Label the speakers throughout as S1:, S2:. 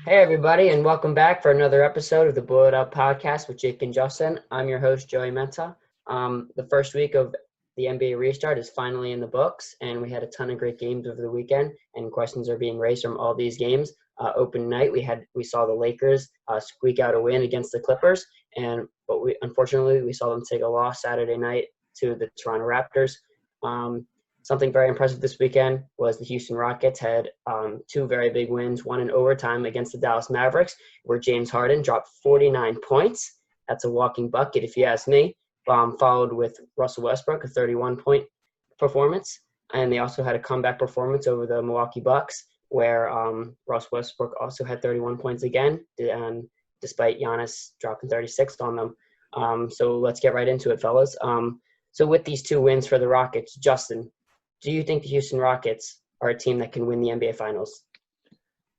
S1: Hey, everybody, and welcome back for another episode of the Blow It Up podcast with Jake and Justin. I'm your host, Joey Menta. The first week of the NBA restart is finally in the books, and we had a ton of great games over the weekend, and questions are being raised from all these games. Open night, we saw the Lakers squeak out a win against the Clippers, but unfortunately we saw them take a loss Saturday night to the Toronto Raptors. Something very impressive this weekend was the Houston Rockets had two very big wins, one in overtime against the Dallas Mavericks, where James Harden dropped 49 points. That's a walking bucket, if you ask me. Followed with Russell Westbrook, a 31-point performance. And they also had a comeback performance over the Milwaukee Bucks, where Russell Westbrook also had 31 points again, despite Giannis dropping 36 on them. So let's get right into it, fellas. So with these two wins for the Rockets, Justin, do you think the Houston Rockets are a team that can win the NBA Finals?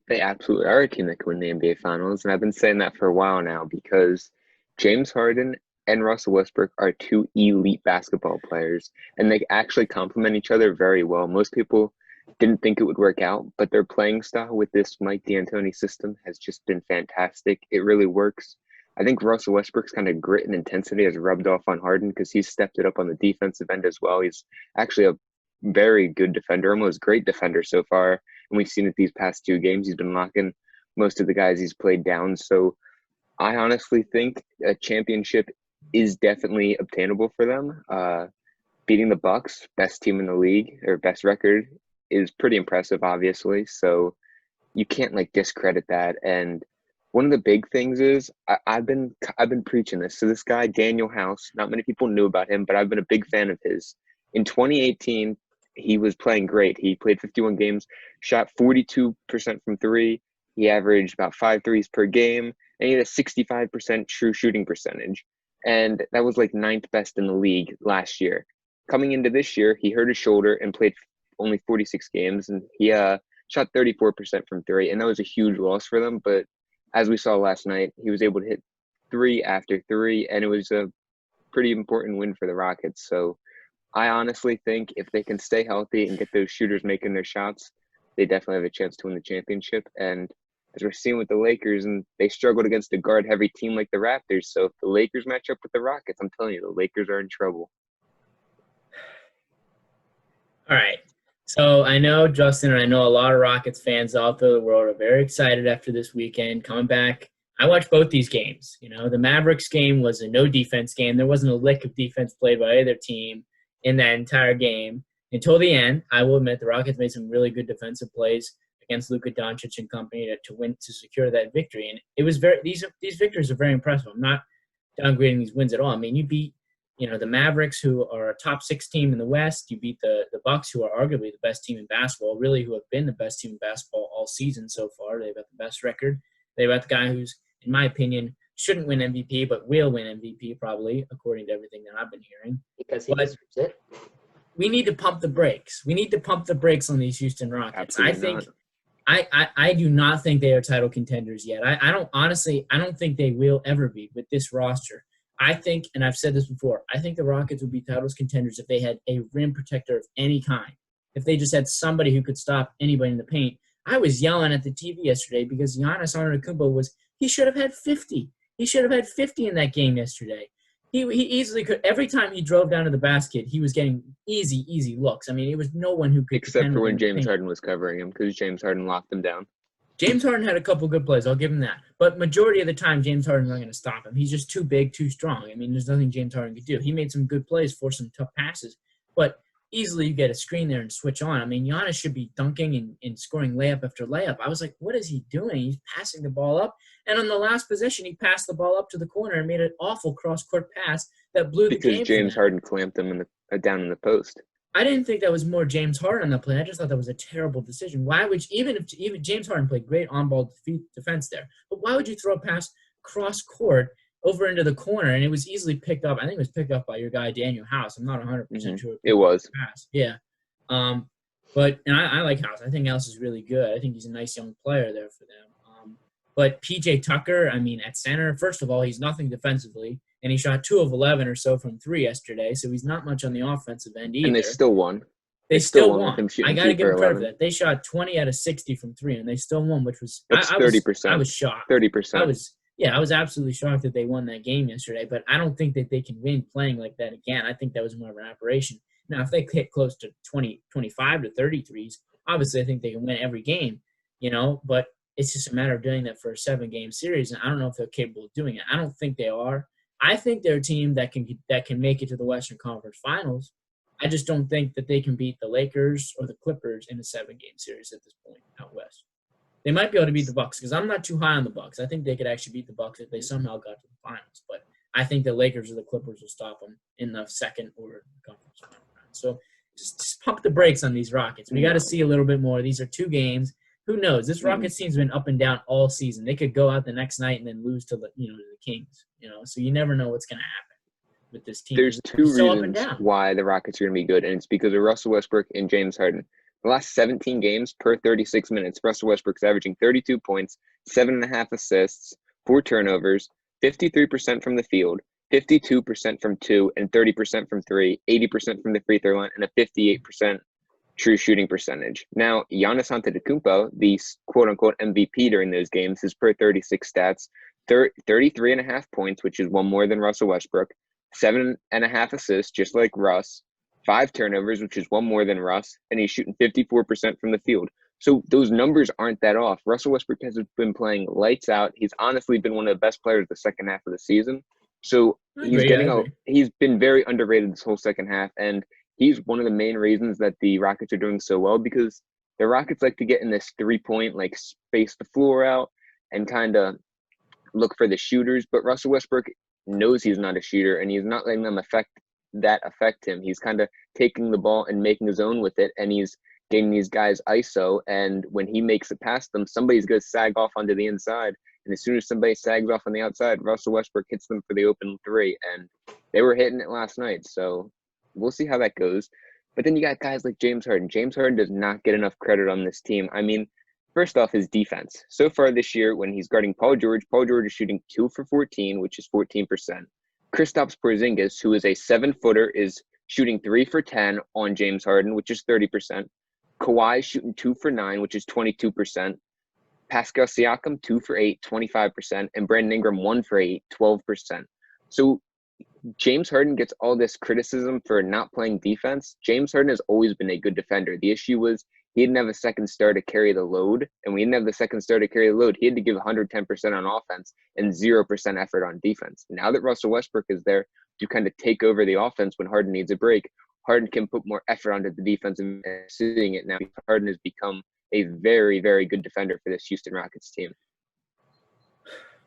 S2: They absolutely are a team that can win the NBA Finals, and I've been saying that for a while now because James Harden and Russell Westbrook are two elite basketball players, and they actually complement each other very well. Most people didn't think it would work out, but their playing style with this Mike D'Antoni system has just been fantastic. It really works. I think Russell Westbrook's kind of grit and intensity has rubbed off on Harden because he's stepped it up on the defensive end as well. He's actually a very good defender, almost great defender so far. And we've seen it these past two games. He's been locking most of the guys he's played down. So I honestly think a championship is definitely obtainable for them. Beating the Bucks, best team in the league, or best record, is pretty impressive, obviously. So you can't discredit that. And one of the big things is I've been preaching this. So this guy, Daniel House, not many people knew about him, but I've been a big fan of his. In 2018, he was playing great. He played 51 games, shot 42% from three. He averaged about 5 threes per game, and he had a 65% true shooting percentage. And that was ninth best in the league last year. Coming into this year, he hurt his shoulder and played only 46 games, and he shot 34% from three, and that was a huge loss for them. But as we saw last night, he was able to hit three after three, and it was a pretty important win for the Rockets. So I honestly think if they can stay healthy and get those shooters making their shots, they definitely have a chance to win the championship. And as we're seeing with the Lakers, and they struggled against a guard-heavy team like the Raptors. So if the Lakers match up with the Rockets, I'm telling you, the Lakers are in trouble.
S3: All right. So I know Justin and I know a lot of Rockets fans out there in the world are very excited after this weekend coming back. I watched both these games. The Mavericks game was a no-defense game. There wasn't a lick of defense played by either team in that entire game until the end. I will admit the Rockets made some really good defensive plays against Luka Doncic and company to secure that victory. And it was these victories are very impressive. I'm not downgrading these wins at all. I mean, you beat the Mavericks, who are a top 6 team in the West. You beat the Bucks, who are arguably the best team in basketball, really who have been the best team in basketball all season so far. They've got the best record. They've got the guy who's, in my opinion, shouldn't win MVP, but will win MVP probably, according to everything that I've been hearing.
S1: Because he deserves it.
S3: We need to pump the brakes. We need to pump the brakes on these Houston Rockets. I do not think they are title contenders yet. I don't think they will ever be with this roster. I think, and I've said this before, I think the Rockets would be titles contenders if they had a rim protector of any kind. If they just had somebody who could stop anybody in the paint. I was yelling at the TV yesterday because Giannis Antetokounmpo he should have had 50. He should have had 50 in that game yesterday. He easily could. Every time he drove down to the basket, he was getting easy looks. I mean, it was no one who could.
S2: Except for when James Harden was covering him, because James Harden locked him down.
S3: James Harden had a couple good plays. I'll give him that. But majority of the time, James Harden's not going to stop him. He's just too big, too strong. I mean, there's nothing James Harden could do. He made some good plays, forced some tough passes. But easily you get a screen there and switch on. I mean, Giannis should be dunking and scoring layup after layup. I was like, what is he doing? He's passing the ball up. And on the last possession, he passed the ball up to the corner and made an awful cross-court pass that blew the game.
S2: Because James Harden clamped him down in the post.
S3: I didn't think that was more James Harden on the play. I just thought that was a terrible decision. Why would even James Harden played great on-ball defense there, but why would you throw a pass cross-court over into the corner? And it was easily picked up. I think it was picked up by your guy Daniel House. I'm not 100% sure.
S2: It was.
S3: Pass. Yeah. But I like House. I think House is really good. I think he's a nice young player there for them. But P.J. Tucker, I mean, at center, first of all, he's nothing defensively. And he shot 2 of 11 or so from 3 yesterday, so he's not much on the offensive end either.
S2: And they still won.
S3: They still
S2: with him
S3: won.
S2: shooting
S3: I got to
S2: 2
S3: give
S2: for
S3: them credit for
S2: 11.
S3: that. They shot 20 out of 60 from 3, and they still won, which was
S2: That's
S3: I
S2: 30%.
S3: was shocked.
S2: 30%.
S3: I was absolutely shocked that they won that game yesterday, but I don't think that they can win playing like that again. I think that was more of an aberration. Now, if they hit close to 20, 25 to 33s, obviously I think they can win every game, but it's just a matter of doing that for a 7-game series, and I don't know if they're capable of doing it. I don't think they are. I think they're a team that can make it to the Western Conference Finals. I just don't think that they can beat the Lakers or the Clippers in a 7-game series at this point out west. They might be able to beat the Bucks because I'm not too high on the Bucks. I think they could actually beat the Bucks if they somehow got to the finals. But I think the Lakers or the Clippers will stop them in the second or conference final round. So just pump the brakes on these Rockets. We got to see a little bit more. These are 2 games. Who knows? This Rockets team's been up and down all season. They could go out the next night and then lose to the Kings. So you never know what's going to happen with this team.
S2: There's 2 reasons why the Rockets are going to be good, and it's because of Russell Westbrook and James Harden. The last 17 games per 36 minutes, Russell Westbrook's averaging 32 points, 7.5 assists, 4 turnovers, 53% from the field, 52% from 2, and 30% from 3, 80% from the free throw line, and a 58% true shooting percentage. Now, Giannis Antetokounmpo, the quote-unquote MVP during those games, his per 36 stats, 33.5 points, which is 1 more than Russell Westbrook, 7.5 assists, just like Russ, 5 turnovers, which is 1 more than Russ, and he's shooting 54% from the field. So those numbers aren't that off. Russell Westbrook has been playing lights out. He's honestly been one of the best players the second half of the season. So he's been very underrated this whole second half, and he's one of the main reasons that the Rockets are doing so well, because the Rockets like to get in this 3-point, like space the floor out and kind of look for the shooters. But Russell Westbrook knows he's not a shooter, and he's not letting them affect him. He's kind of taking the ball and making his own with it, and he's getting these guys ISO, and when he makes it past them, somebody's going to sag off onto the inside, and as soon as somebody sags off on the outside, Russell Westbrook hits them for the open 3, and they were hitting it last night, so we'll see how that goes. But then you got guys like James Harden. James Harden does not get enough credit on this team. I mean, first off, his defense. So far this year, when he's guarding Paul George is shooting 2 for 14, which is 14%. Kristaps Porzingis, who is a 7-footer, is shooting 3 for 10 on James Harden, which is 30%. Kawhi is shooting 2 for 9, which is 22%. Pascal Siakam, 2 for 8, 25%. And Brandon Ingram, 1 for 8, 12%. So James Harden gets all this criticism for not playing defense. James Harden has always been a good defender. The issue was he didn't have a second star to carry the load, and we didn't have the second star to carry the load. He had to give 110% on offense and 0% effort on defense. Now that Russell Westbrook is there to kind of take over the offense when Harden needs a break, Harden can put more effort onto the defense, and seeing it now. Harden has become a very, very good defender for this Houston Rockets team.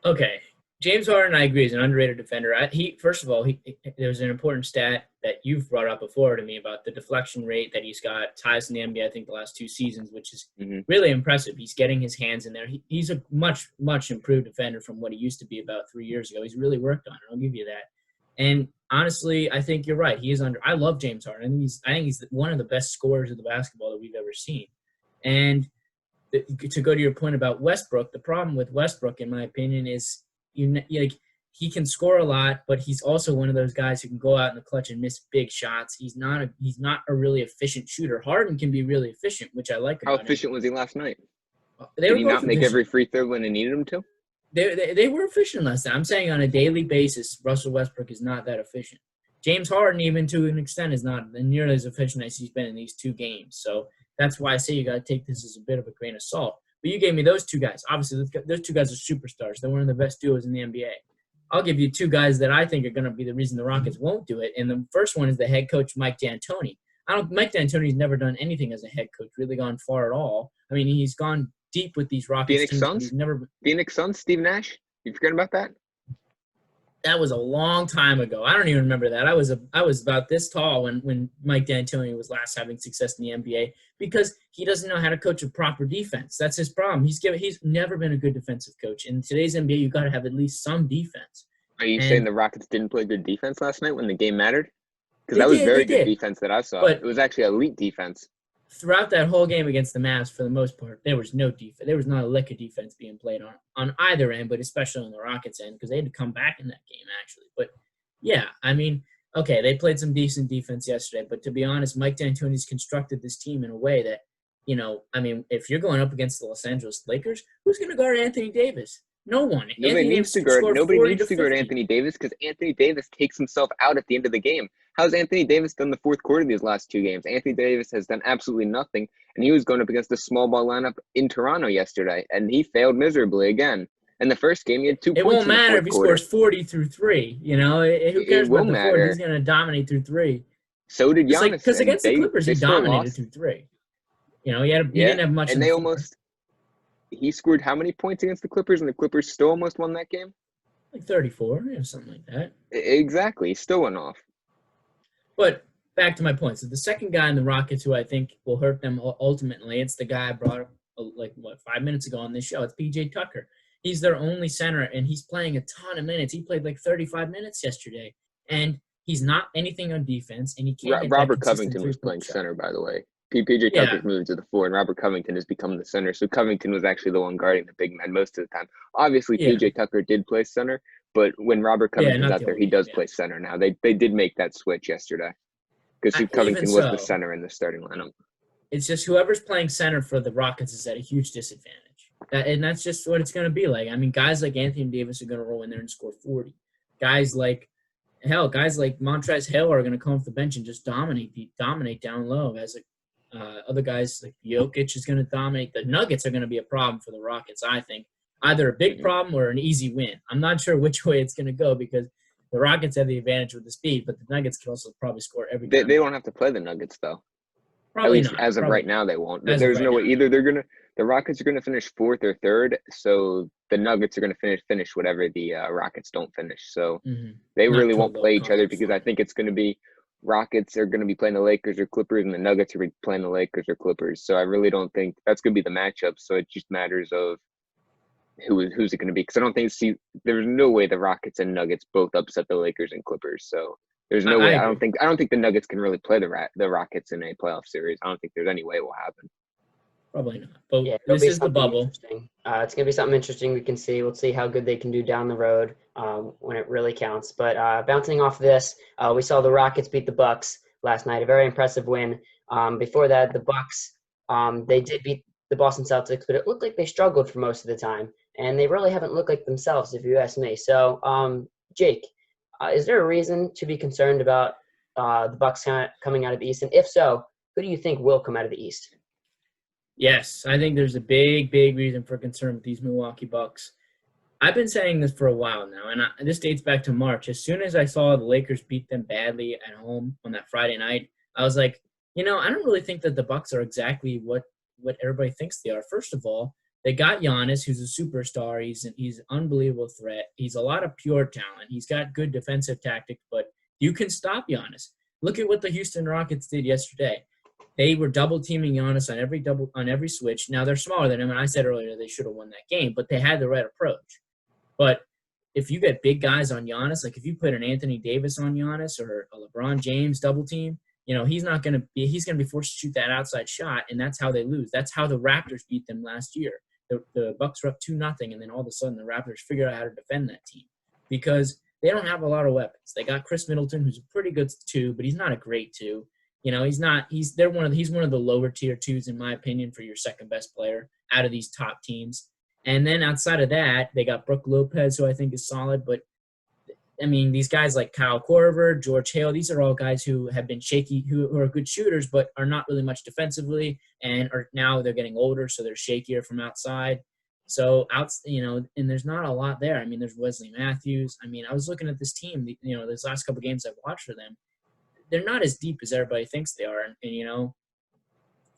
S3: Okay. James Harden, I agree, is an underrated defender. First of all, there's an important stat that you've brought up before to me about the deflection rate that he's got, ties in the NBA, I think, the last 2 seasons, which is really impressive. He's getting his hands in there. He's a much, much improved defender from what he used to be about 3 years ago. He's really worked on it. I'll give you that. And honestly, I think you're right. He is I love James Harden. I think he's one of the best scorers of the basketball that we've ever seen. And to go to your point about Westbrook, the problem with Westbrook, in my opinion, is he can score a lot, but he's also one of those guys who can go out in the clutch and miss big shots. He's not a really efficient shooter. Harden can be really efficient, which I like about him.
S2: How efficient was he last night?
S3: Did
S2: he not make every free throw when they needed him to?
S3: They were efficient last night. I'm saying on a daily basis, Russell Westbrook is not that efficient. James Harden, even to an extent, is not nearly as efficient as he's been in these 2 games. So that's why I say you got to take this as a bit of a grain of salt. But you gave me those 2 guys. Obviously, those 2 guys are superstars. They're one of the best duos in the NBA. I'll give you 2 guys that I think are going to be the reason the Rockets won't do it. And the first one is the head coach, Mike D'Antoni. Mike D'Antoni's never done anything as a head coach, really gone far at all. I mean, he's gone deep with these Rockets teams.
S2: Phoenix Suns, Steve Nash. You forget about that?
S3: That was a long time ago. I don't even remember that. I was about this tall when Mike D'Antoni was last having success in the NBA because he doesn't know how to coach a proper defense. That's his problem. He's never been a good defensive coach. In today's NBA, you got to have at least some defense.
S2: Are you saying the Rockets didn't play good defense last night when the game mattered? Because that was very good defense that I saw. But it was actually elite defense.
S3: Throughout that whole game against the Mavs, for the most part, there was no defense. There was not a lick of defense being played on either end, but especially on the Rockets end because they had to come back in that game, actually. But, yeah, I mean, okay, they played some decent defense yesterday, but to be honest, Mike D'Antoni's constructed this team in a way that, if you're going up against the Los Angeles Lakers, who's going to guard Anthony Davis? No one.
S2: Nobody
S3: Anthony
S2: needs
S3: Davis
S2: to guard.
S3: scored
S2: Nobody
S3: 40
S2: needs to guard
S3: 50.
S2: Anthony Davis because Anthony Davis takes himself out at the end of the game. How's Anthony Davis done the fourth quarter of these last 2 games? Anthony Davis has done absolutely nothing, and he was going up against a small ball lineup in Toronto yesterday, and he failed miserably again. In the first game, he had 2 points.
S3: It won't
S2: in the
S3: matter
S2: fourth
S3: if he
S2: quarter.
S3: scores 40 through 3. Who cares
S2: will
S3: about the 40?
S2: matter.
S3: He's going to dominate through 3.
S2: So did Giannis.
S3: Because against the Clippers, he
S2: still
S3: dominated
S2: lost.
S3: through 3. He didn't have much.
S2: And they almost. He scored how many points against the Clippers, and the Clippers still almost won that game?
S3: Like 34, something like that.
S2: Exactly. He still went off.
S3: But back to my point. So the second guy in the Rockets who I think will hurt them ultimately, it's the guy I brought up 5 minutes ago on this show. It's PJ Tucker. He's their only center, and he's playing a ton of minutes. He played like 35 minutes yesterday, and he's not anything on defense, and he can't.
S2: Robert Covington was playing center, by the way. PJ Tucker's moved to the 4, and Robert Covington has become the center. So Covington was actually the one guarding the big man most of the time. Obviously, PJ Tucker did play center, but when Robert Covington's out there, he does play center now. They did make that switch yesterday because Covington was the center in the starting lineup.
S3: It's just whoever's playing center for the Rockets is at a huge disadvantage. And that's just what it's going to be like. I mean, guys like Anthony Davis are going to roll in there and score 40. Guys like Montrezl Harrell are going to come off the bench and just dominate down low. Guys like other guys like Jokic is going to dominate. The Nuggets are going to be a problem for the Rockets, I think. Either a big problem or an easy win. I'm not sure which way it's going to go because the Rockets have the advantage with the speed, but the Nuggets can also probably score every time.
S2: They don't have to play the Nuggets, though.
S3: Probably
S2: At least
S3: not.
S2: as of right now, they won't.
S3: As
S2: There's
S3: of
S2: no
S3: right
S2: way.
S3: now.
S2: Either the Rockets are going to finish 4th or 3rd, so the Nuggets are going to finish whatever the Rockets don't finish. So they
S3: Not
S2: really won't
S3: total
S2: play each other
S3: conference
S2: because I think it's going to be Rockets are going to be playing the Lakers or Clippers, and the Nuggets are going to be playing the Lakers or Clippers. So I really don't think that's going to be the matchup. So it just matters of who's it going to be because I don't think there's no way the Rockets and Nuggets both upset the Lakers and Clippers. So there's no way. I don't think the Nuggets can really play the Rockets in a playoff series. I don't think there's any way it will happen.
S3: Probably not. But this is the bubble.
S1: It's going to be something interesting we can see. We'll see how good they can do down the road when it really counts. But bouncing off this, we saw the Rockets beat the Bucks last night, a very impressive win. Before that, the Bucks, they did beat the Boston Celtics, but it looked like they struggled for most of the time. And they really haven't looked like themselves, if you ask me. So, Jake, is there a reason to be concerned about the Bucks coming out of the East? And if so, who do you think will come out of the East?
S3: Yes, I think there's a big, big reason for concern with these Milwaukee Bucks. I've been saying this for a while now, and this dates back to March. As soon as I saw the Lakers beat them badly at home on that Friday night, I was like, I don't really think that the Bucks are exactly what everybody thinks they are. First of all, they got Giannis, who's a superstar. He's an unbelievable threat. He's a lot of pure talent. He's got good defensive tactics, but you can stop Giannis. Look at what the Houston Rockets did yesterday. They were double teaming Giannis on every switch. Now they're smaller than him, and I said earlier they should have won that game, but they had the right approach. But if you get big guys on Giannis, like if you put an Anthony Davis on Giannis or a LeBron James double team, he's going to be forced to shoot that outside shot, and that's how they lose. That's how the Raptors beat them last year. The Bucks were up 2-0, and then all of a sudden the Raptors figured out how to defend that team because they don't have a lot of weapons. They got Chris Middleton, who's a pretty good 2, but he's not a great 2. He's one of the lower tier 2s in my opinion for your second best player out of these top teams. And then outside of that, they got Brook Lopez, who I think is solid. But I mean, these guys like Kyle Korver, George Hale, these are all guys who have been shaky, who are good shooters, but are not really much defensively, and now they're getting older, so they're shakier from outside. So and there's not a lot there. I mean, there's Wesley Matthews. I mean, I was looking at this team, this last couple games I've watched for them. They're not as deep as everybody thinks they are, and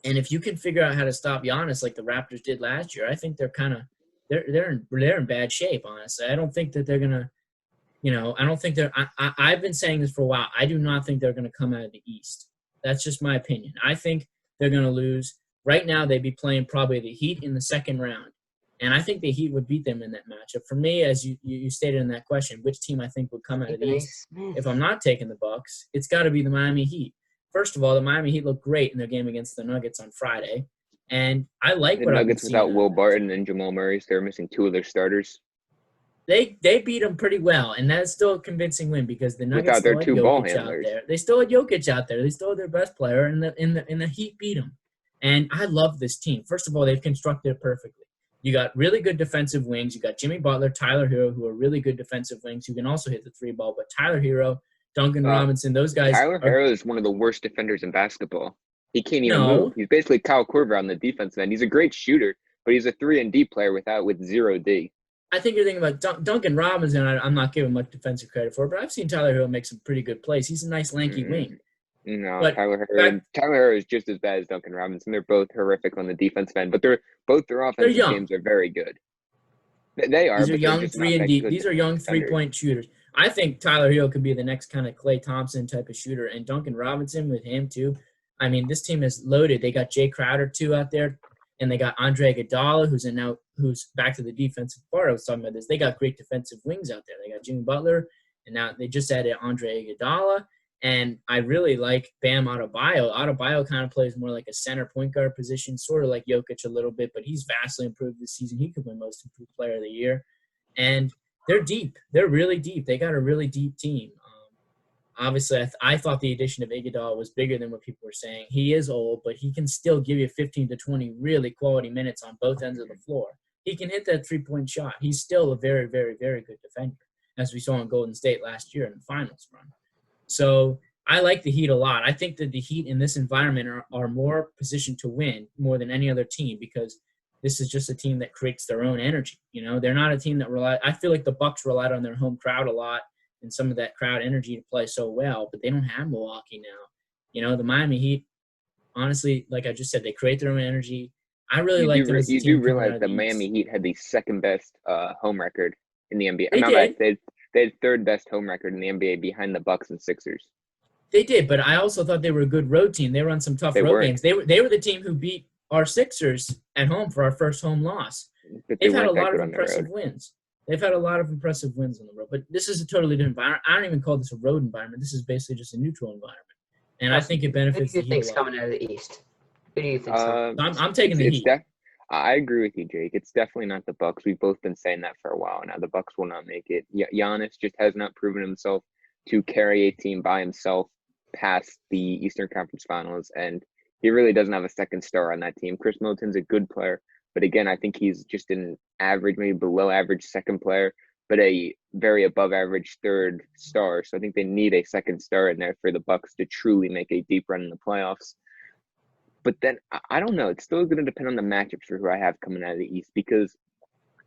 S3: if you can figure out how to stop Giannis like the Raptors did last year, I think they're in bad shape. Honestly, I don't think that they're gonna, I don't think they're. I've been saying this for a while. I do not think they're gonna come out of the East. That's just my opinion. I think they're gonna lose. Right now, they'd be playing probably the Heat in the second round. And I think the Heat would beat them in that matchup. For me, as you stated in that question, which team I think would come out of the East? If I'm not taking the Bucks, it's got to be the Miami Heat. First of all, the Miami Heat looked great in their game against the Nuggets on Friday. And I like
S2: the
S3: what
S2: Nuggets
S3: I've been
S2: without
S3: seeing
S2: Will Barton and Jamal Murray. So they're missing 2 of their starters.
S3: They beat them pretty well, and that's still a convincing win because the Nuggets
S2: Without their
S3: still had
S2: two ball
S3: Jokic out
S2: handlers.
S3: there. They still had Jokic out there. They still had their best player, and the Heat beat them. And I love this team. First of all, they've constructed it perfectly. You got really good defensive wings. You got Jimmy Butler, Tyler Hero, who are really good defensive wings who can also hit the three ball. But Tyler Hero, Duncan Robinson, those guys.
S2: Tyler Hero is one of the worst defenders in basketball. He can't even move. He's basically Kyle Korver on the defensive end. He's a great shooter, but he's a 3-and-D player with 0D.
S3: I think you're thinking about Duncan Robinson. I'm not giving much defensive credit for, but I've seen Tyler Hero make some pretty good plays. He's a nice lanky wing.
S2: No, but Tyler Hero is just as bad as Duncan Robinson. They're both horrific on the defensive end, but their offensive games are very good. They are.
S3: These are young 3-and-D. These are young 3-point shooters. I think Tyler Hero could be the next kind of Klay Thompson type of shooter, and Duncan Robinson with him too. I mean, this team is loaded. They got Jay Crowder too out there, and they got Andre Iguodala, who's back to the defensive part. I was talking about this. They got great defensive wings out there. They got Jimmy Butler, and now they just added Andre Iguodala. And I really like Bam Adebayo. Adebayo kind of plays more like a center point guard position, sort of like Jokic a little bit, but he's vastly improved this season. He could win Most Improved Player of the Year. And they're deep. They're really deep. They got a really deep team. Obviously, I thought the addition of Iguodala was bigger than what people were saying. He is old, but he can still give you 15 to 20 really quality minutes on both ends of the floor. He can hit that three-point shot. He's still a very, very, very good defender, as we saw in Golden State last year in the finals run. So I like the Heat a lot. I think that the Heat in this environment are more positioned to win more than any other team because this is just a team that creates their own energy. You know, they're not a team that I feel like the Bucks relied on their home crowd a lot and some of that crowd energy to play so well, but they don't have Milwaukee now. You know, the Miami Heat, honestly, like I just said, they create their own energy. I really like them as a team.
S2: You do realize the Miami Heat had the second best home record in the NBA. They had third best home record in the NBA behind the Bucks and Sixers.
S3: They did, but I also thought they were a good road team. They were on some tough road games. They were the team who beat our Sixers at home for our first home loss. They've had a lot of impressive wins. They've had a lot of impressive wins on the road, but this is a totally different environment. I don't even call this a road environment. This is basically just a neutral environment, and I think it benefits the Heat.
S1: Who do you think's coming out of the East? Who do you think?
S3: I'm taking the Heat.
S2: I agree with you, Jake. It's definitely not the Bucks. We've both been saying that for a while now. The Bucks will not make it. Giannis just has not proven himself to carry a team by himself past the Eastern Conference Finals, and he really doesn't have a second star on that team. Chris Middleton's a good player, but again, I think he's just an average, maybe below average second player, but a very above average third star. So I think they need a second star in there for the Bucks to truly make a deep run in the playoffs. But then, I don't know. It's still going to depend on the matchups for who I have coming out of the East, because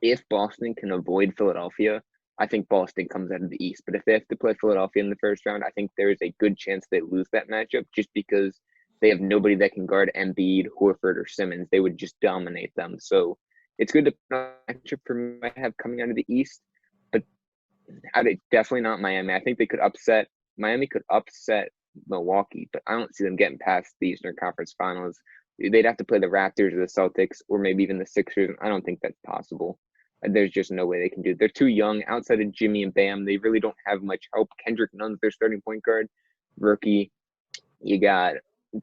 S2: if Boston can avoid Philadelphia, I think Boston comes out of the East. But if they have to play Philadelphia in the first round, I think there is a good chance they lose that matchup just because they have nobody that can guard Embiid, Horford, or Simmons. They would just dominate them. So it's good to put on a matchup for me I have coming out of the East, but definitely not Miami. I think they could upset – Miami could upset Milwaukee, but I don't see them getting past the Eastern Conference Finals. They'd have to play the Raptors or the Celtics or maybe even the Sixers. I don't think that's possible. There's just no way they can do it. They're too young. Outside of Jimmy and Bam, they really don't have much help. Kendrick Nunn's their starting point guard, rookie. You got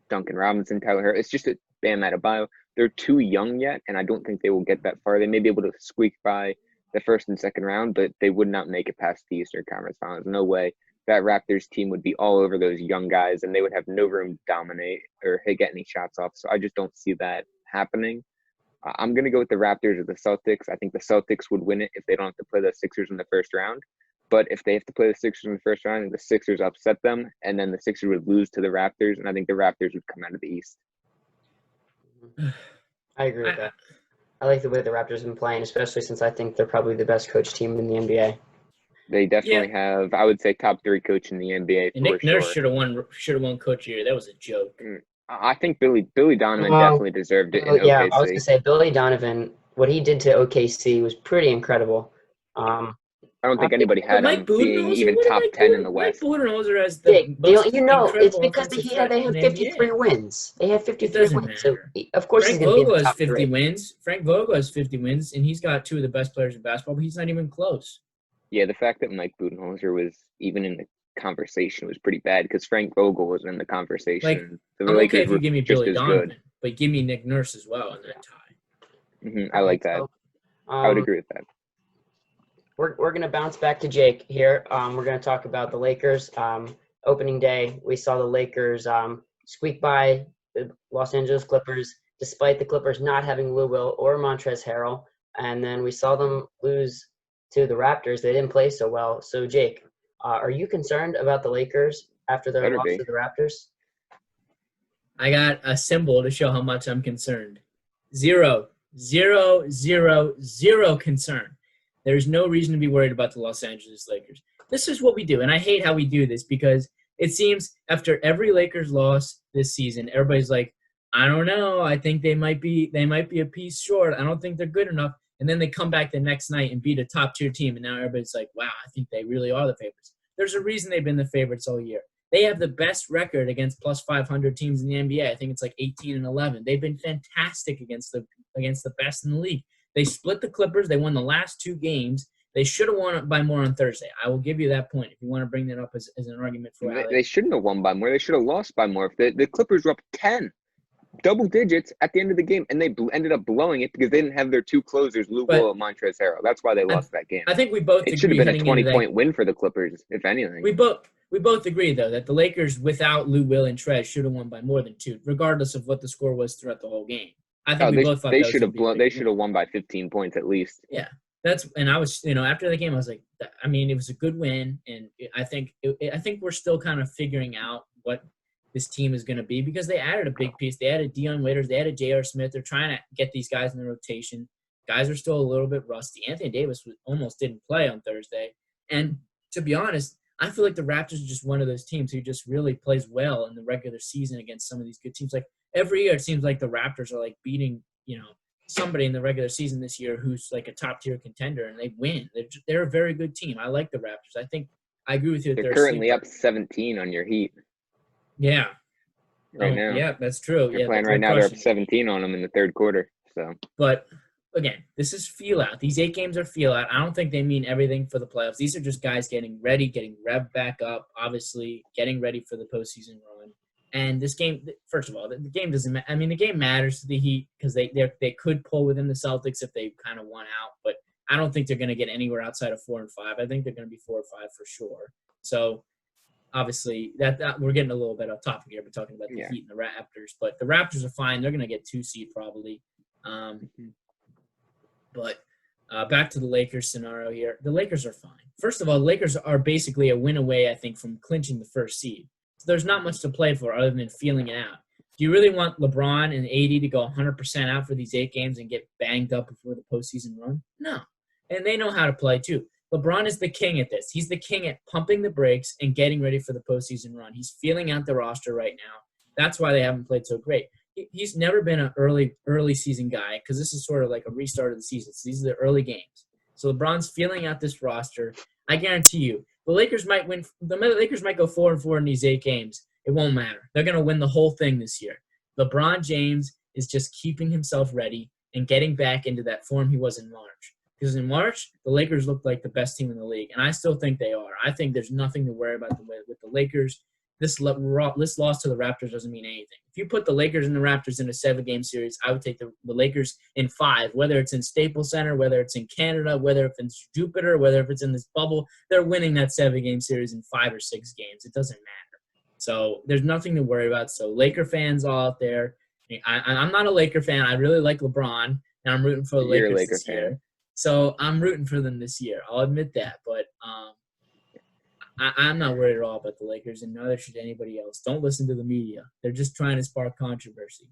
S2: Duncan Robinson, Tyler Hero. It's just a Bam Adebayo. They're too young yet, and I don't think they will get that far. They may be able to squeak by the first and second round, but they would not make it past the Eastern Conference Finals. No way. That Raptors team would be all over those young guys, and they would have no room to dominate or get any shots off. So I just don't see that happening. I'm going to go with the Raptors or the Celtics. I think the Celtics would win it if they don't have to play the Sixers in the first round. But if they have to play the Sixers in the first round, I think the Sixers upset them, and then the Sixers would lose to the Raptors, and I think the Raptors would come out of the East.
S1: I agree with that. I like the way the Raptors have been playing, especially since I think they're probably the best coach team in the NBA.
S2: They definitely have, I would say, top 3 coach in the NBA.
S3: And Nick Nurse should have won Coach of the Year. That was a joke.
S2: I think Billy Donovan definitely deserved it in OKC.
S1: Yeah, I was going to say Billy Donovan, what he did to OKC was pretty incredible.
S2: I don't think anybody had him being even top 10 in the West.
S3: Mike Budenholzer has the most
S1: it's because they had 53 wins. They had 53 wins. So of course he's going to be in the top
S3: 50 wins. Frank Vogel has 50 wins, and he's got 2 of the best players in basketball, but he's not even close.
S2: Yeah, the fact that Mike Budenholzer was even in the conversation was pretty bad because Frank Vogel was in the conversation.
S3: I'm okay if you give me Billy Donovan, but give me Nick Nurse as well in that tie.
S2: I like that. I would agree with that.
S1: we're gonna bounce back to Jake here. We're gonna talk about the Lakers. Opening day, we saw the Lakers squeak by the Los Angeles Clippers, despite the Clippers not having Lou Will or Montrezl Harrell. And then we saw them lose to the Raptors. They didn't play so well. So, Jake, are you concerned about the Lakers after their
S2: Better
S1: loss
S2: be.
S1: to the Raptors?
S3: I got a symbol to show how much I'm concerned. 0, 0, 0, 0 concern. There's no reason to be worried about the Los Angeles Lakers. This is what we do, and I hate how we do this because it seems after every Lakers loss this season, everybody's like, I don't know. I think they might be a piece short. I don't think they're good enough. And then they come back the next night and beat a top-tier team, and now everybody's like, wow, I think they really are the favorites. There's a reason they've been the favorites all year. They have the best record against plus 500 teams in the NBA. I think it's like 18-11. They've been fantastic against the best in the league. They split the Clippers. They won the last 2 games. They should have won by more on Thursday. I will give you that point if you want to bring that up as an argument for how
S2: They shouldn't have won by more. They should have lost by more. If the Clippers were up 10, double digits at the end of the game, and they ended up blowing it because they didn't have their 2 closers, Lou Will and Montrezl Harrell. That's why they lost that game.
S3: I think we both
S2: It should have been a 20-point win for the Clippers, if anything.
S3: We both agree, though, that the Lakers without Lou Will and Trez should have won by more than 2, regardless of what the score was throughout the whole game. I think we both thought
S2: they should have won by 15 points at least.
S3: Yeah, I was, after the game, I was like, it was a good win, and I think we're still kind of figuring out what this team is going to be because they added a big piece. They added Dion Waiters, they added J.R. Smith. They're trying to get these guys in the rotation. Guys are still a little bit rusty. Anthony Davis almost didn't play on Thursday, and to be honest, I feel like the Raptors are just one of those teams who just really plays well in the regular season against some of these good teams. Like every year, it seems like the Raptors are like beating, somebody in the regular season this year who's like a top tier contender, and they win. They're a very good team. I like the Raptors. I think I agree with you.
S2: They're currently up 17 on your Heat.
S3: Yeah.
S2: Right now.
S3: Yeah, that's true.
S2: They're playing right now. They're up 17 on them in the third quarter. So.
S3: But again, this is feel out. These 8 games are feel out. I don't think they mean everything for the playoffs. These are just guys getting ready, getting revved back up, obviously getting ready for the postseason run. And this game, first of all, the game doesn't matter. I mean, the game matters to the Heat because they could pull within the Celtics if they kind of won out. But I don't think they're going to get anywhere outside of 4 and 5. I think they're going to be 4 or 5 for sure. So obviously, that we're getting a little bit off topic here. We're talking about the Heat and the Raptors. But the Raptors are fine. They're going to get 2 seed probably. But back to the Lakers scenario here. The Lakers are fine. First of all, the Lakers are basically a win away, I think, from clinching the first seed. So there's not much to play for other than feeling it out. Do you really want LeBron and AD to go 100% out for these 8 games and get banged up before the postseason run? No. And they know how to play, too. LeBron is the king at this. He's the king at pumping the brakes and getting ready for the postseason run. He's feeling out the roster right now. That's why they haven't played so great. He's never been an early season guy because this is sort of like a restart of the season. So these are the early games. So LeBron's feeling out this roster. I guarantee you, the Lakers might win. The Lakers might go 4 and 4 in these 8 games. It won't matter. They're going to win the whole thing this year. LeBron James is just keeping himself ready and getting back into that form he was in March. Because in March, the Lakers looked like the best team in the league, and I still think they are. I think there's nothing to worry about with the Lakers. This loss to the Raptors doesn't mean anything. If you put the Lakers and the Raptors in a 7-game series, I would take the Lakers in 5, whether it's in Staples Center, whether it's in Canada, whether if it's Jupiter, whether if it's in this bubble. They're winning that 7-game series in 5 or 6 games. It doesn't matter. So there's nothing to worry about. So Laker fans all out there, I'm not a Laker fan. I really like LeBron, and I'm rooting for the Lakers this year. So I'm rooting for them this year. I'll admit that. But I'm not worried at all about the Lakers, and neither should anybody else. Don't listen to the media. They're just trying to spark controversy.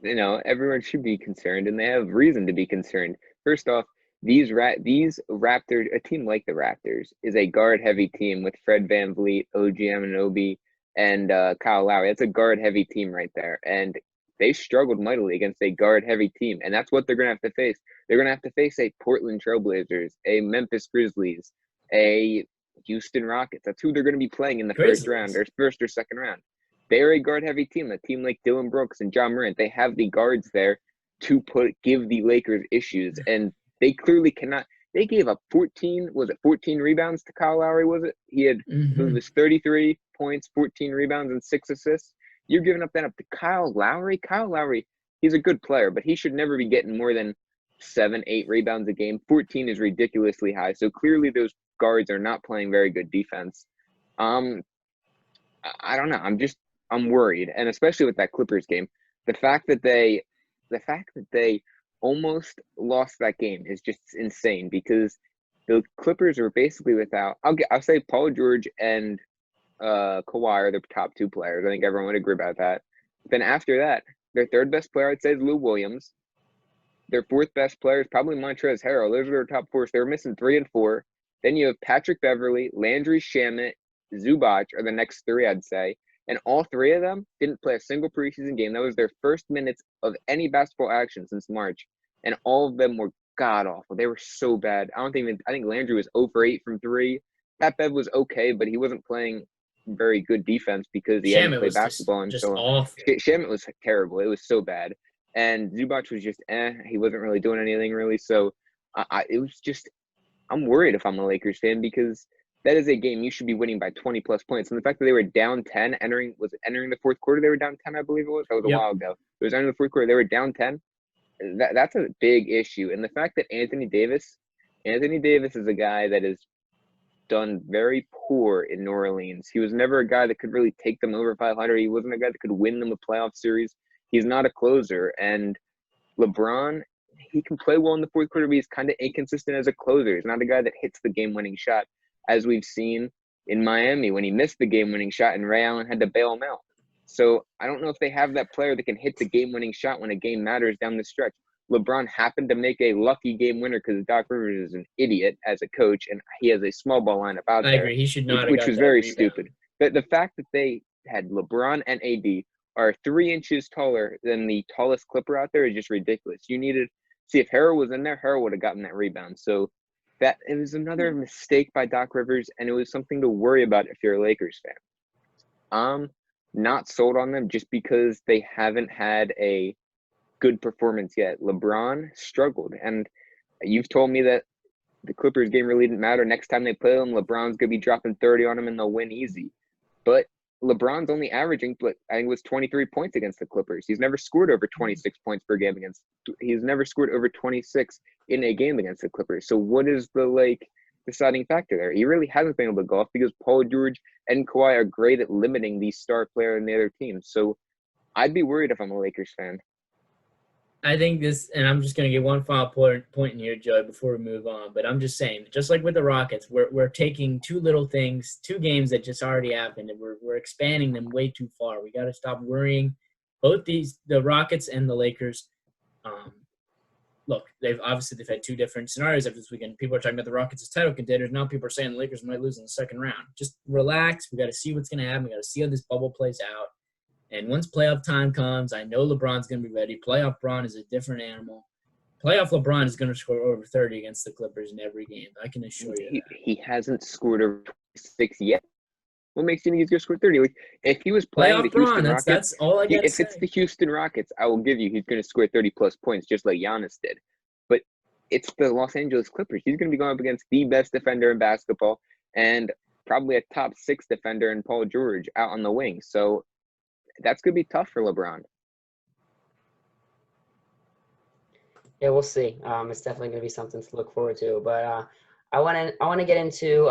S2: Everyone should be concerned, and they have reason to be concerned. First off, these Raptors, a team like the Raptors, is a guard-heavy team with Fred VanVleet, OG Anunoby, and Kyle Lowry. That's a guard-heavy team right there, and they struggled mightily against a guard-heavy team, and that's what they're going to have to face. They're going to have to face a Portland Trailblazers, a Memphis Grizzlies, a Houston Rockets. That's who they're going to be playing in the first round or first or second round. They're a guard-heavy team. A team like Dylan Brooks and John Morant, they have the guards there to give the Lakers issues, and they clearly cannot. They gave up 14 rebounds to Kyle Lowry, was it? He had it was 33 points, 14 rebounds, and 6 assists. You're giving up that up to Kyle Lowry? Kyle Lowry, he's a good player, but he should never be getting more than 7, 8 rebounds a game. 14 is ridiculously high. So clearly those guards are not playing very good defense. I don't know. I'm worried, and especially with that Clippers game, the fact that they almost lost that game is just insane because the Clippers were basically without. I'll say Paul George and Kawhi are the top 2 players. I think everyone would agree about that. Then after that, their third best player I'd say is Lou Williams. Their fourth best player is probably Montrezl Harrell. Those are their top 4. So they were missing 3 and 4. Then you have Patrick Beverley, Landry Shamet, Zubac are the next 3, I'd say. And all 3 of them didn't play a single preseason game. That was their first minutes of any basketball action since March. And all of them were god-awful. They were so bad. I think Landry was 0 for 8 from 3. Pat Bev was okay, but he wasn't playing very good defense because he hadn't played basketball in so long. Shamet was terrible. It was so bad. And Zubac was just he wasn't really doing anything really. So it was just I'm worried if I'm a Lakers fan because that is a game you should be winning by 20 plus points. And the fact that they were down 10 entering the fourth quarter, they were down 10, I believe it was. That was a while ago. It was entering the fourth quarter, they were down 10. That's a big issue. And the fact that Anthony Davis is a guy that is done very poor in New Orleans. He was never a guy that could really take them over 500. He wasn't a guy that could win them a playoff series. He's not a closer. And LeBron, he can play well in the fourth quarter, but he's kind of inconsistent as a closer. He's not a guy that hits the game-winning shot, as we've seen in Miami when he missed the game-winning shot and Ray Allen had to bail him out. So I don't know if they have that player that can hit the game-winning shot when a game matters down the stretch. LeBron happened to make a lucky game winner because Doc Rivers is an idiot as a coach, and he has a small ball lineup out there.
S3: I agree. He should not have
S2: which
S3: got
S2: was
S3: that
S2: very
S3: rebound.
S2: stupid. But the fact that they had LeBron and AD are 3 inches taller than the tallest Clipper out there is just ridiculous. You needed – see, if Harrell was in there, Harrell would have gotten that rebound. So it was another mistake by Doc Rivers, and it was something to worry about if you're a Lakers fan. I'm not sold on them just because they haven't had a good performance yet. LeBron struggled, and you've told me that the Clippers game really didn't matter. Next time they play them, LeBron's going to be dropping 30 on them, and they'll win easy. But LeBron's only averaging, I think it was 23 points against the Clippers. He's never scored over 26 points per game he's never scored over 26 in a game against the Clippers. So what is the deciding factor there? He really hasn't been able to go off because Paul George and Kawhi are great at limiting the star player in the other team. So I'd be worried if I'm a Lakers fan.
S3: I think this, and I'm just going to get one final point in here, Joey, before we move on. But I'm just saying, just like with the Rockets, we're taking 2 little things, 2 games that just already happened, and we're expanding them way too far. We got to stop worrying. Both the Rockets and the Lakers. Look, they've had 2 different scenarios after this weekend. People are talking about the Rockets as title contenders. Now people are saying the Lakers might lose in the second round. Just relax. We got to see what's going to happen. We got to see how this bubble plays out. And once playoff time comes, I know LeBron's going to be ready. Playoff LeBron is a different animal. Playoff LeBron is going to score over 30 against the Clippers in every game. I can assure you that.
S2: He hasn't scored over 26 yet. What makes you think he's going to score 30? If he was playing
S3: Playoff
S2: the Houston
S3: LeBron,
S2: Rockets,
S3: that's all I got to say.
S2: If it's the Houston Rockets, I will give you he's going to score 30-plus points just like Giannis did. But it's the Los Angeles Clippers. He's going to be going up against the best defender in basketball and probably a top 6 defender in Paul George out on the wing. So that's going to be tough for LeBron.
S1: Yeah, we'll see. It's definitely going to be something to look forward to. But I want to get into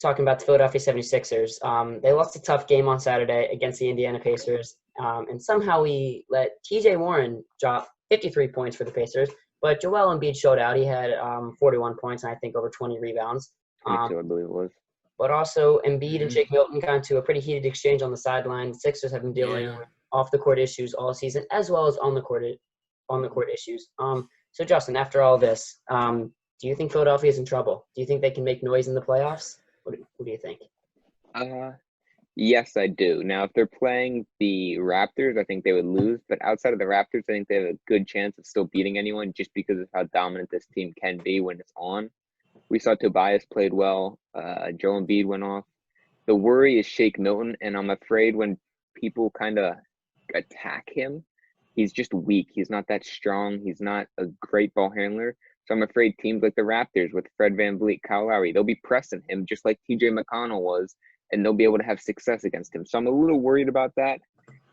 S1: talking about the Philadelphia 76ers. They lost a tough game on Saturday against the Indiana Pacers, and somehow we let T.J. Warren drop 53 points for the Pacers. But Joel Embiid showed out. He had 41 points and I think over 20 rebounds.
S2: 22, I believe it was.
S1: But also Embiid and Shake Milton got into a pretty heated exchange on the sideline. The Sixers have been dealing with off-the-court issues all season as well as on-the-court issues. So, Justin, after all this, do you think Philadelphia is in trouble? Do you think they can make noise in the playoffs? What do you think?
S2: Yes, I do. Now, if they're playing the Raptors, I think they would lose. But outside of the Raptors, I think they have a good chance of still beating anyone just because of how dominant this team can be when it's on. We saw Tobias played well. Joel Embiid went off. The worry is Shake Milton, and I'm afraid when people kind of attack him, he's just weak. He's not that strong. He's not a great ball handler. So I'm afraid teams like the Raptors with Fred VanVleet, Kyle Lowry, they'll be pressing him just like TJ McConnell was, and they'll be able to have success against him. So I'm a little worried about that.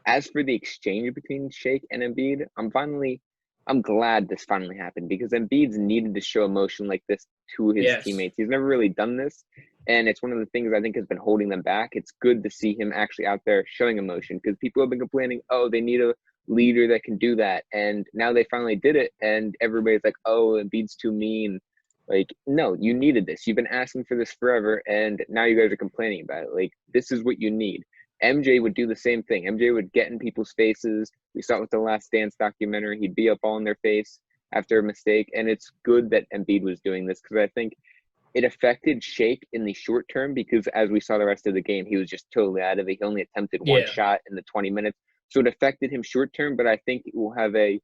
S2: As for the exchange between Shake and Embiid, I'm finally I'm glad this finally happened because Embiid's needed to show emotion like this to his
S3: Yes.
S2: teammates. He's never really done this, and it's one of the things I think has been holding them back. It's good to see him actually out there showing emotion because people have been complaining, oh, they need a leader that can do that, and now they finally did it, and everybody's like, oh, Embiid's too mean. Like, no, you needed this. You've been asking for this forever, and now you guys are complaining about it. Like, this is what you need. MJ would do the same thing. MJ would get in people's faces. We saw it with the Last Dance documentary. He'd be up all in their face after a mistake. And it's good that Embiid was doing this because I think it affected Shake in the short term because as we saw the rest of the game, he was just totally out of it. He only attempted one shot in the 20 minutes. So it affected him short term, but I think it will have a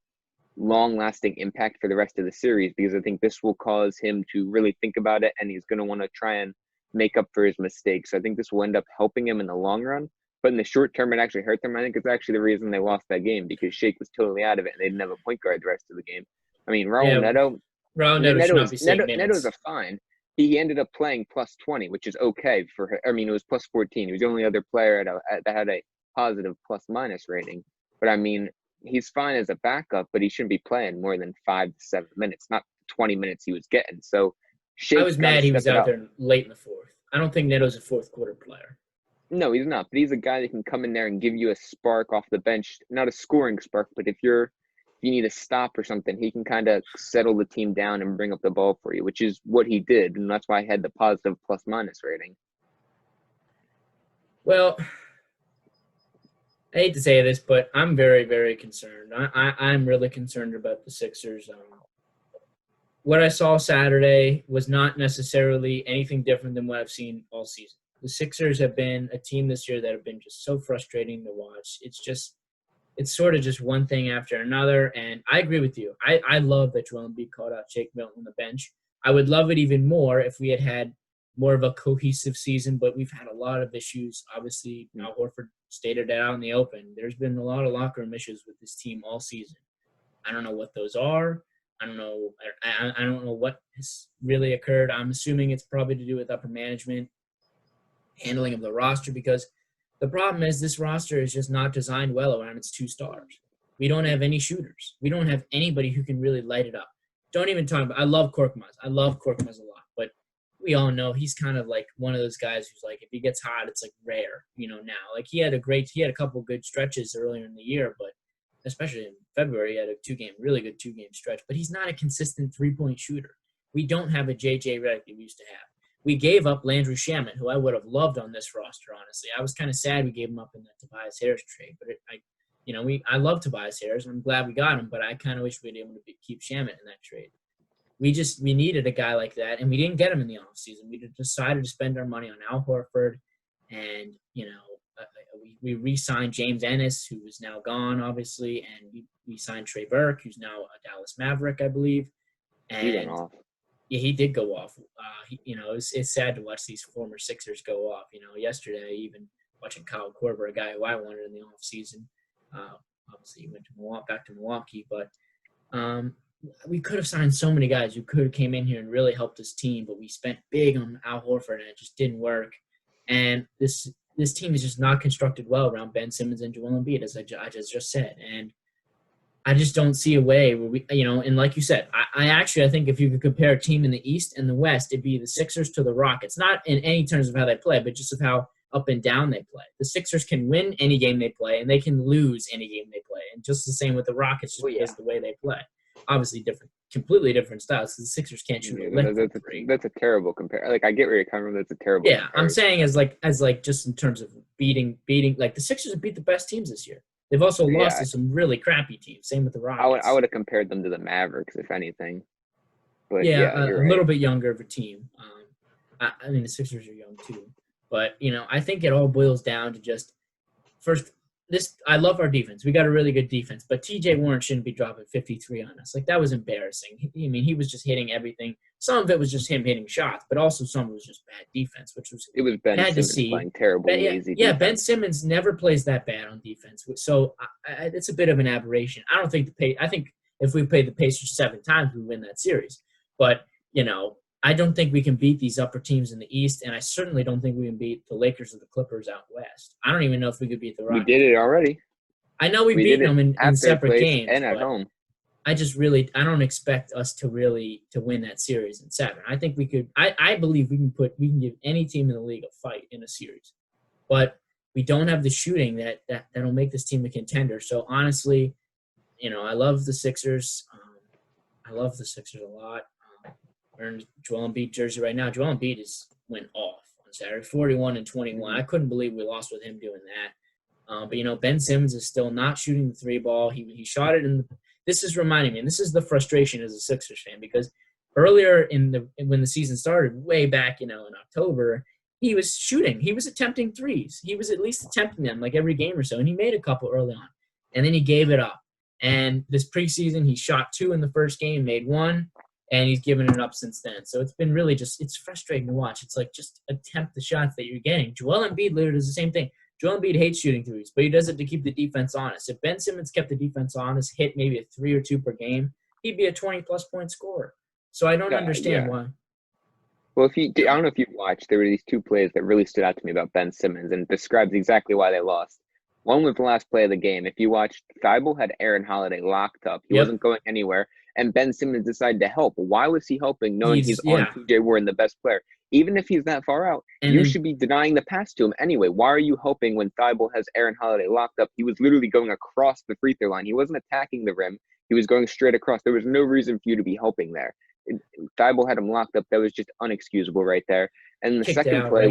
S2: long-lasting impact for the rest of the series because I think this will cause him to really think about it and he's going to want to try and make up for his mistakes. So I think this will end up helping him in the long run. But in the short term, it actually hurt them. I think it's actually the reason they lost that game because Shake was totally out of it and they didn't have a point guard the rest of the game. I mean, Neto is a fine. He ended up playing plus 20, which is okay for her. I mean, it was plus 14. He was the only other player that had a positive plus-minus rating. But, I mean, he's fine as a backup, but he shouldn't be playing more than 5 to 7 minutes, not 20 minutes he was getting. So
S3: I was mad he was out there late in the fourth. I don't think Neto's a fourth-quarter player.
S2: No, he's not. But he's a guy that can come in there and give you a spark off the bench. Not a scoring spark, but if you need a stop or something, he can kind of settle the team down and bring up the ball for you, which is what he did. And that's why I had the positive plus-minus rating.
S3: Well, I hate to say this, but I'm very, very concerned. I'm really concerned about the Sixers. What I saw Saturday was not necessarily anything different than what I've seen all season. The Sixers have been a team this year that have been just so frustrating to watch. It's sort of just one thing after another, and I agree with you. I love that Joel Embiid called out Shake Milton on the bench. I would love it even more if we had more of a cohesive season, but we've had a lot of issues. Obviously, Al Horford stated it out in the open. There's been a lot of locker room issues with this team all season. I don't know what those are. I don't know what has really occurred. I'm assuming it's probably to do with upper management handling of the roster because the problem is this roster is just not designed well around its two stars. We don't have any shooters. We don't have anybody who can really light it up. Don't even talk about – I love Korkmaz. I love Korkmaz a lot. But we all know he's kind of like one of those guys who's like if he gets hot, it's like rare, now. Like he had a couple good stretches earlier in the year, but especially in February, he had a really good two-game stretch. But he's not a consistent three-point shooter. We don't have a J.J. Redick that we used to have. We gave up Landry Shamet, who I would have loved on this roster, honestly. I was kind of sad we gave him up in that Tobias Harris trade, but I love Tobias Harris, and I'm glad we got him, but I kind of wish we'd been able to keep Shamet in that trade. We needed a guy like that, and we didn't get him in the offseason. We decided to spend our money on Al Horford, and, we re-signed James Ennis, who is now gone, obviously, and we signed Trey Burke, who's now a Dallas Maverick, I believe. And
S2: he went off.
S3: Yeah, he did go off. It's sad to watch these former Sixers go off. Yesterday, even watching Kyle Korver, a guy who I wanted in the offseason. Obviously, he went back to Milwaukee. But we could have signed so many guys who could have came in here and really helped this team. But we spent big on Al Horford, and it just didn't work. And this team is just not constructed well around Ben Simmons and Joel Embiid, as I just said. And I just don't see a way where we, and like you said, I think if you could compare a team in the East and the West, it'd be the Sixers to the Rockets. Not in any terms of how they play, but just of how up and down they play. The Sixers can win any game they play, and they can lose any game they play. And just the same with the Rockets, just because of the way they play. Obviously, completely different styles. The Sixers can't shoot a lick.
S2: That's a terrible comparison. Like I get where you're coming from. That's a terrible.
S3: Yeah, comparison. I'm saying as just in terms of beating. Like the Sixers have beat the best teams this year. They've also lost to some really crappy teams. Same with the Rockets.
S2: I would have compared them to the Mavericks, if anything. But
S3: a
S2: right.
S3: little bit younger of a team. I mean, the Sixers are young too. But, I think it all boils down to just first I love our defense. We got a really good defense. But T.J. Warren shouldn't be dropping 53 on us. Like, that was embarrassing. He was just hitting everything. Some of it was just him hitting shots, but also some of it was just bad defense,
S2: it was Ben Simmons playing terrible, lazy defense.
S3: Yeah, Ben Simmons never plays that bad on defense. So it's a bit of an aberration. I think if we played the Pacers 7 times, we win that series. But, I don't think we can beat these upper teams in the East, and I certainly don't think we can beat the Lakers or the Clippers out West. I don't even know if we could beat the Rockets.
S2: We did it already.
S3: I know we beat them in separate games.
S2: And at home.
S3: I don't expect us to win that series in 7. I think we could. I believe we can give any team in the league a fight in a series, but we don't have the shooting that'll make this team a contender. So honestly, I love the Sixers. I love the Sixers a lot. Wearing Joel Embiid jersey right now. Joel Embiid went off on Saturday, 41 and 21. I couldn't believe we lost with him doing that. But Ben Simmons is still not shooting the 3 ball. He shot it in. This is reminding me, and this is the frustration as a Sixers fan, because earlier when the season started, way back in October, he was shooting. He was attempting threes. He was at least attempting them like every game or so, and he made a couple early on, and then he gave it up. And this preseason, he shot 2 in the first game, made 1, and he's given it up since then. So it's been really it's frustrating to watch. It's like, just attempt the shots that you're getting. Joel Embiid literally does the same thing. Joel Embiid hates shooting threes, but he does it to keep the defense honest. If Ben Simmons kept the defense honest, hit maybe a 3 or 2 per game, he'd be a 20-plus point scorer. So I don't understand why.
S2: Well, I don't know if you've watched, there were these 2 plays that really stood out to me about Ben Simmons, and it describes exactly why they lost. One was the last play of the game. If you watched, Thibault had Aaron Holiday locked up. He wasn't going anywhere, and Ben Simmons decided to help. Why was he helping, knowing he's on P.J. Warren, the best player? Even if he's that far out, you should be denying the pass to him anyway. Why are you helping when Thibault has Aaron Holiday locked up? He was literally going across the free throw line. He wasn't attacking the rim. He was going straight across. There was no reason for you to be helping there. Thibault had him locked up. That was just unexcusable right there. And the second play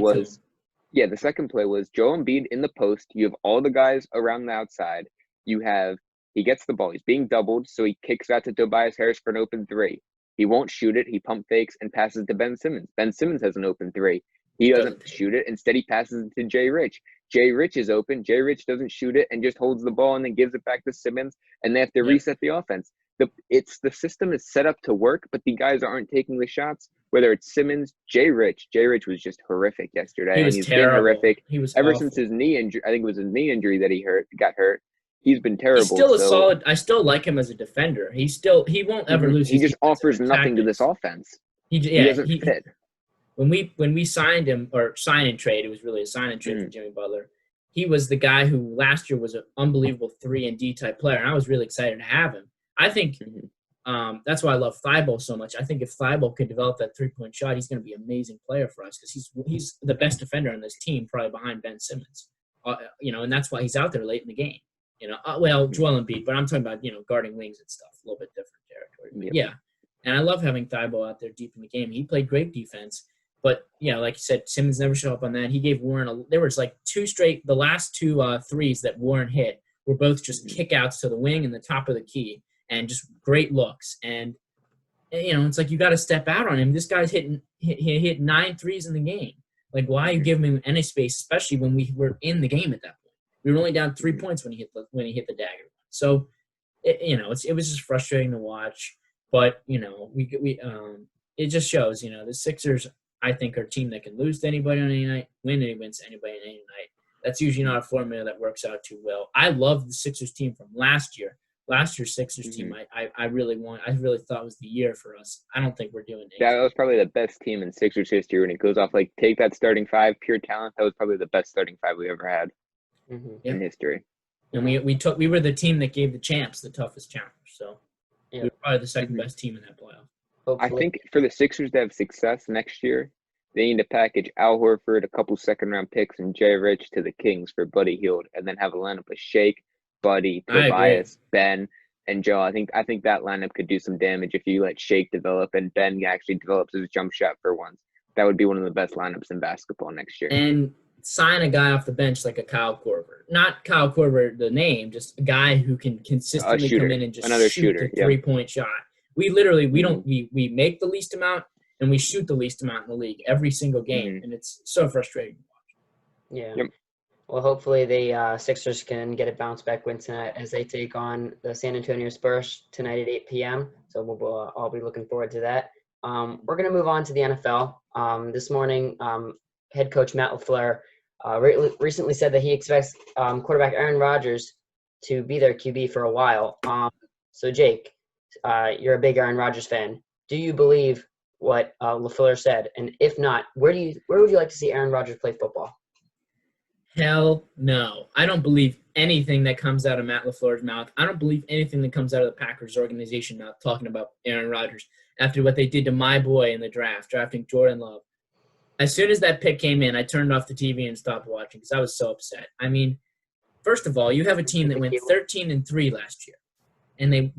S2: was Joel Embiid in the post. You have all the guys around the outside. He gets the ball. He's being doubled, so he kicks out to Tobias Harris for an open 3. He won't shoot it. He pump fakes and passes to Ben Simmons. Ben Simmons has an open 3. He doesn't shoot it. Instead, he passes it to Jay Rich. Jay Rich is open. Jay Rich doesn't shoot it and just holds the ball and then gives it back to Simmons, and they have to reset the offense. The system is set up to work, but the guys aren't taking the shots, whether it's Simmons, Jay Rich. Jay Rich was just horrific yesterday.
S3: He's
S2: been horrific.
S3: He was
S2: ever
S3: awful.
S2: Since his knee injury. I think it was his knee injury that he got hurt. He's been terrible.
S3: He's still solid. I still like him as a defender. He won't ever lose.
S2: He just offers nothing to this offense. He doesn't fit.
S3: When we signed him, or sign and trade, it was really a sign and trade for Jimmy Butler. He was the guy who last year was an unbelievable 3-and-D type player, and I was really excited to have him. I think that's why I love Thibault so much. I think if Thibault could develop that 3-point shot, he's going to be an amazing player for us, because he's the best defender on this team, probably behind Ben Simmons. And that's why he's out there late in the game. Joel Embiid, but I'm talking about, guarding wings and stuff, a little bit different territory. Yeah. And I love having Thibault out there deep in the game. He played great defense, but, like you said, Simmons never showed up on that. He gave Warren there was like the last 2 threes that Warren hit were both just kickouts to the wing and the top of the key, and just great looks. And it's like, you got to step out on him. This guy's he hit 9 threes in the game. Like, why are you giving him any space, especially when we were in the game at that point? We were only down 3 points when he hit the dagger. So, it was just frustrating to watch. But it just shows, the Sixers, I think, are a team that can lose to anybody on any night, win against anybody on any night. That's usually not a formula that works out too well. I love the Sixers team from last year. Last year's Sixers team, I really thought was the year for us. I don't think we're doing it.
S2: That was probably the best team in Sixers history when it goes off. Like, take that starting 5, pure talent. That was probably the best starting 5 we ever had in history.
S3: And we were the team that gave the champs the toughest challenge. So we were probably the second best team in that playoff.
S2: Hopefully. I think for the Sixers to have success next year, they need to package Al Horford, a couple second-round picks, and Jay Rich to the Kings for Buddy Hield, and then have a lineup of Shake, Buddy, Tobias, Ben, and Joe. I think that lineup could do some damage if you let Shake develop and Ben actually develops his jump shot for once. That would be one of the best lineups in basketball next year.
S3: And sign a guy off the bench like a Kyle Korver. Not Kyle Korver, the name, just a guy who can consistently come in and just shoot the 3-point shot. We literally we make the least amount and we shoot the least amount in the league every single game, and it's so frustrating to watch.
S1: Yeah. Yep. Well, hopefully the Sixers can get a bounce-back win tonight as they take on the San Antonio Spurs tonight at 8 p.m. So we'll all be looking forward to that. We're going to move on to the NFL. This morning, head coach Matt LaFleur recently said that he expects quarterback Aaron Rodgers to be their QB for a while. So, Jake, you're a big Aaron Rodgers fan. Do you believe what LaFleur said? And if not, where would you like to see Aaron Rodgers play football?
S3: Hell no. I don't believe anything that comes out of Matt LaFleur's mouth. I don't believe anything that comes out of the Packers organization mouth talking about Aaron Rodgers after what they did to my boy in the draft, drafting Jordan Love. As soon as that pick came in, I turned off the TV and stopped watching because I was so upset. I mean, first of all, you have a team that went 13-3 last year, and they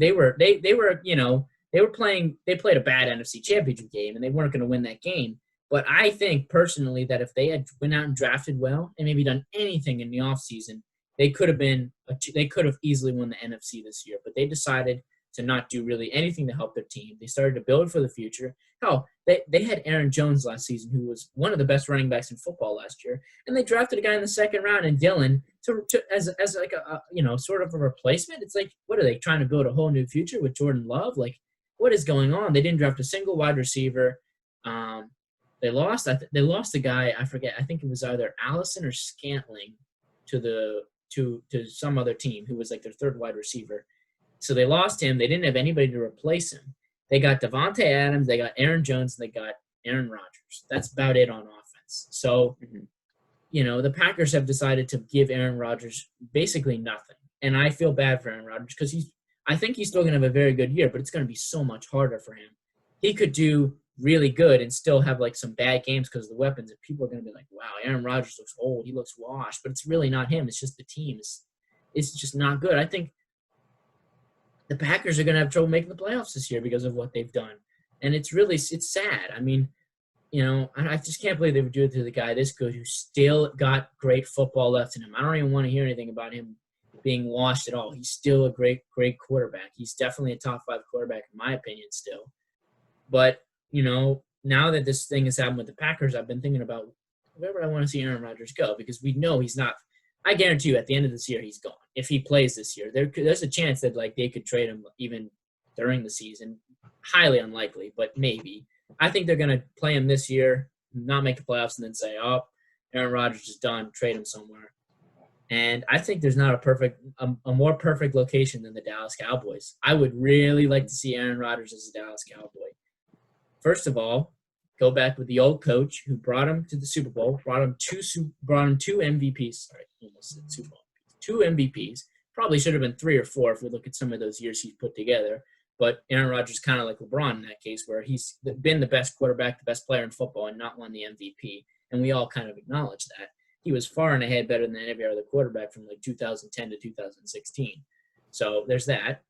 S3: played a bad NFC Championship game, and they weren't going to win that game. But I think personally that if they had went out and drafted well and maybe done anything in the offseason, they could have easily won the NFC this year. But they decided to not do really anything to help their team. They started to build for the future. Hell, they had Aaron Jones last season, who was one of the best running backs in football last year, and they drafted a guy in the second round in Dillon as like a sort of a replacement. It's like, what are they trying to build a whole new future with Jordan Love? Like, what is going on? They didn't draft a single wide receiver. They lost the guy, I forget. I think it was either Allison or Scantling to some other team who was like their third wide receiver. So they lost him. They didn't have anybody to replace him. They got Devontae Adams, they got Aaron Jones, and they got Aaron Rodgers. That's about it on offense. So, the Packers have decided to give Aaron Rodgers basically nothing. And I feel bad for Aaron Rodgers because I think he's still going to have a very good year, but it's going to be so much harder for him. He could do really good and still have like some bad games because of the weapons, and people are going to be like, wow, Aaron Rodgers looks old, he looks washed, but it's really not him. It's just the team. It's just not good. I think the Packers are going to have trouble making the playoffs this year because of what they've done, and it's sad. I mean, I just can't believe they would do it to the guy this good who still got great football left in him. I don't even want to hear anything about him being washed at all. He's still a great quarterback. He's definitely a top 5 quarterback in my opinion still. But now that this thing has happened with the Packers, I've been thinking about where would I want to see Aaron Rodgers go, because we know he's not. I guarantee you at the end of this year he's gone. If he plays this year, there's a chance that like they could trade him even during the season. Highly unlikely, but maybe. I think they're going to play him this year, not make the playoffs, and then say, oh, Aaron Rodgers is done, trade him somewhere. And I think there's not a more perfect location than the Dallas Cowboys. I would really like to see Aaron Rodgers as a Dallas Cowboy. First of all, go back with the old coach who brought him to the Super Bowl, brought him two MVPs. Sorry, almost said Super Bowl. 2 MVPs. Probably should have been 3 or 4 if we look at some of those years he's put together. But Aaron Rodgers is kind of like LeBron in that case, where he's been the best quarterback, the best player in football, and not won the MVP. And we all kind of acknowledge that. He was far and ahead better than every other quarterback from like 2010 to 2016. So there's that.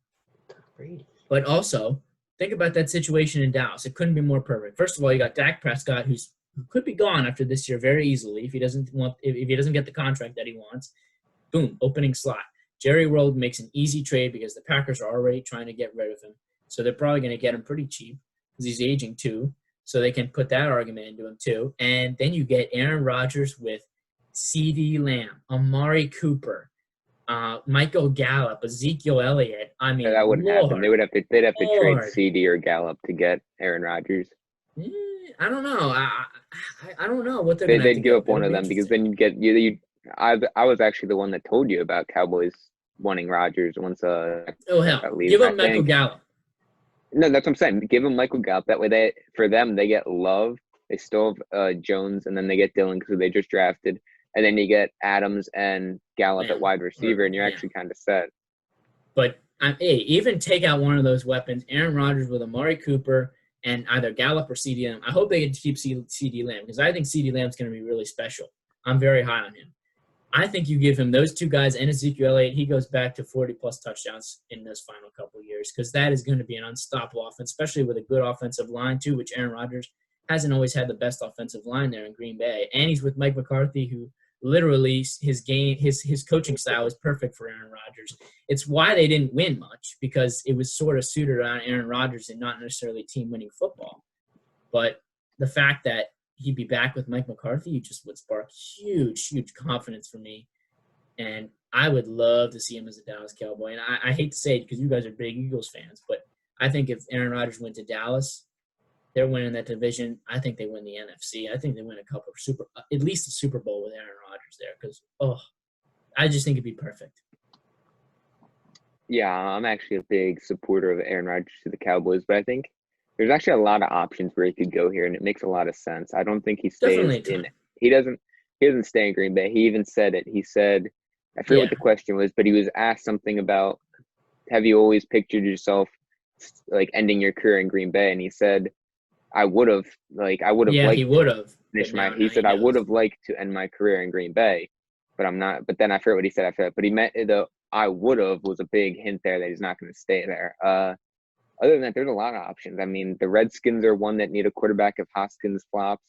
S3: But also, think about that situation in Dallas. It couldn't be more perfect. First of all, you got Dak Prescott, who could be gone after this year very easily if he doesn't get the contract that he wants. Boom, opening slot. Jerry World makes an easy trade because the Packers are already trying to get rid of him. So they're probably going to get him pretty cheap because he's aging too. So they can put that argument into him too. And then you get Aaron Rodgers with CeeDee Lamb, Amari Cooper, Michael Gallup, Ezekiel Elliott. I mean,
S2: that wouldn't happen. They'd have to trade
S3: Lord.
S2: CD or Gallup to get Aaron Rodgers.
S3: I don't know. I don't know what they're going to
S2: They'd give up one of them because then you'd get you. I was actually the one that told you about Cowboys wanting Rodgers once.
S3: Oh hell, give them Michael Gallup.
S2: No, that's what I'm saying. Give them Michael Gallup. That way, they get Love. They still have Jones, and then they get Dillon because they just drafted. And then you get Adams and Gallup at wide receiver, and you're actually kind of set.
S3: But even take out one of those weapons, Aaron Rodgers with Amari Cooper and either Gallup or CeeDee Lamb. I hope they get to keep CeeDee Lamb because I think CeeDee Lamb's going to be really special. I'm very high on him. I think you give him those 2 guys and Ezekiel Elliott, he goes back to 40-plus touchdowns in this final couple of years because that is going to be an unstoppable offense, especially with a good offensive line too, which Aaron Rodgers hasn't always had the best offensive line there in Green Bay. And he's with Mike McCarthy, who literally his coaching style is perfect for Aaron Rodgers. It's why they didn't win much because it was sort of suited around Aaron Rodgers and not necessarily team-winning football. But the fact that he'd be back with Mike McCarthy just would spark huge confidence for me. And I would love to see him as a Dallas Cowboy. And I hate to say it because you guys are big Eagles fans, but I think if Aaron Rodgers went to Dallas, they're winning that division. I think they win the NFC. I think they win at least a Super Bowl with Aaron Rodgers there because, I just think it'd be perfect.
S2: Yeah, I'm actually a big supporter of Aaron Rodgers to the Cowboys, but I think there's actually a lot of options where he could go here, and it makes a lot of sense. I don't think he stays he doesn't stay in Green Bay. He even said it. He said I forget
S3: Yeah.
S2: what the question was, but he was asked something about, have you always pictured yourself like ending your career in Green Bay? And he said, I would have liked
S3: he would have.
S2: finish he said, I would have liked to end my career in Green Bay, but I'm not. But then I forget what he said after that. But he meant the I would have was a big hint there that he's not going to stay there. Other than that, there's a lot of options. I mean, the Redskins are one that need a quarterback if Hoskins flops.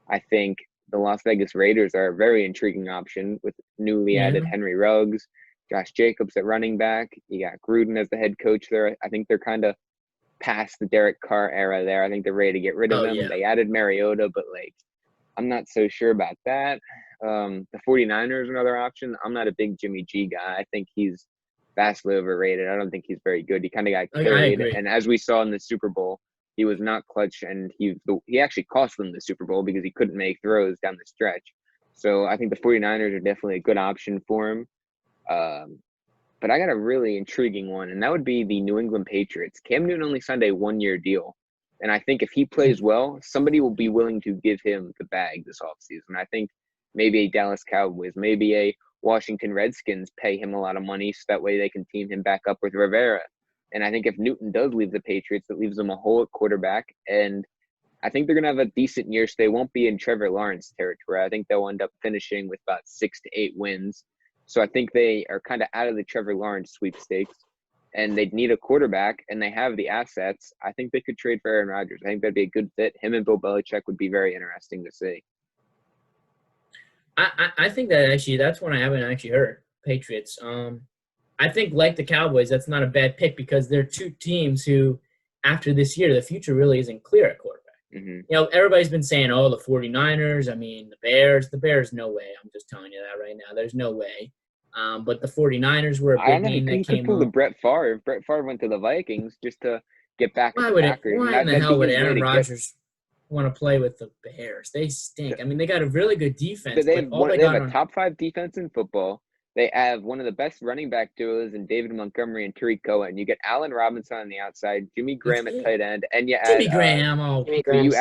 S2: I think the Las Vegas Raiders are a very intriguing option with newly added Henry Ruggs, Josh Jacobs at running back. You got Gruden as the head coach there. I think they're kind of past the Derek Carr era there. I think they're ready to get rid of him.
S3: Yeah.
S2: They added Mariota, but like, I'm not so sure about that. The 49ers are another option. I'm not a big Jimmy G guy. I think he's vastly overrated. I don't think he's very good. He kind of got carried. And as we saw in the Super Bowl, he was not clutch, and he actually cost them the Super Bowl because he couldn't make throws down the stretch. So I think the 49ers are definitely a good option for him. But I got a really intriguing one, and that would be the New England Patriots. Cam Newton only signed a one-year deal. And I think if he plays well, somebody will be willing to give him the bag this offseason. I think maybe a Dallas Cowboys, maybe a Washington Redskins pay him a lot of money so that way they can team him back up with Rivera. And I think if Newton does leave the Patriots, that leaves them a hole at quarterback. And I think they're going to have a decent year, so they won't be in Trevor Lawrence territory. I think they'll end up finishing with about 6 to 8 wins. So I think they are kind of out of the Trevor Lawrence sweepstakes. And they'd need a quarterback, and they have the assets. I think they could trade for Aaron Rodgers. I think that'd be a good fit. Him and Bill Belichick would be very interesting to see.
S3: I think that actually that's one I haven't actually heard. Patriots. I think like the Cowboys, that's not a bad pick because they're two teams who, after this year, the future really isn't clear at quarterback.
S2: Mm-hmm.
S3: You know, everybody's been saying, oh, the 49ers. I mean, the Bears, no way. I'm just telling you that right now. There's no way. But the 49ers were a big name that came
S2: pull
S3: up.
S2: the Brett Favre. If Brett Favre went to the Vikings just to get back at the Packers.
S3: Why in the hell would Aaron Rodgers want to play with the Bears? They stink. I mean, they got a really good defense.
S2: They have a top 5 defense in football. They have one of the best running back duos in David Montgomery and Tariq Cohen. You get Allen Robinson on the outside, Jimmy Graham at tight end, and you add you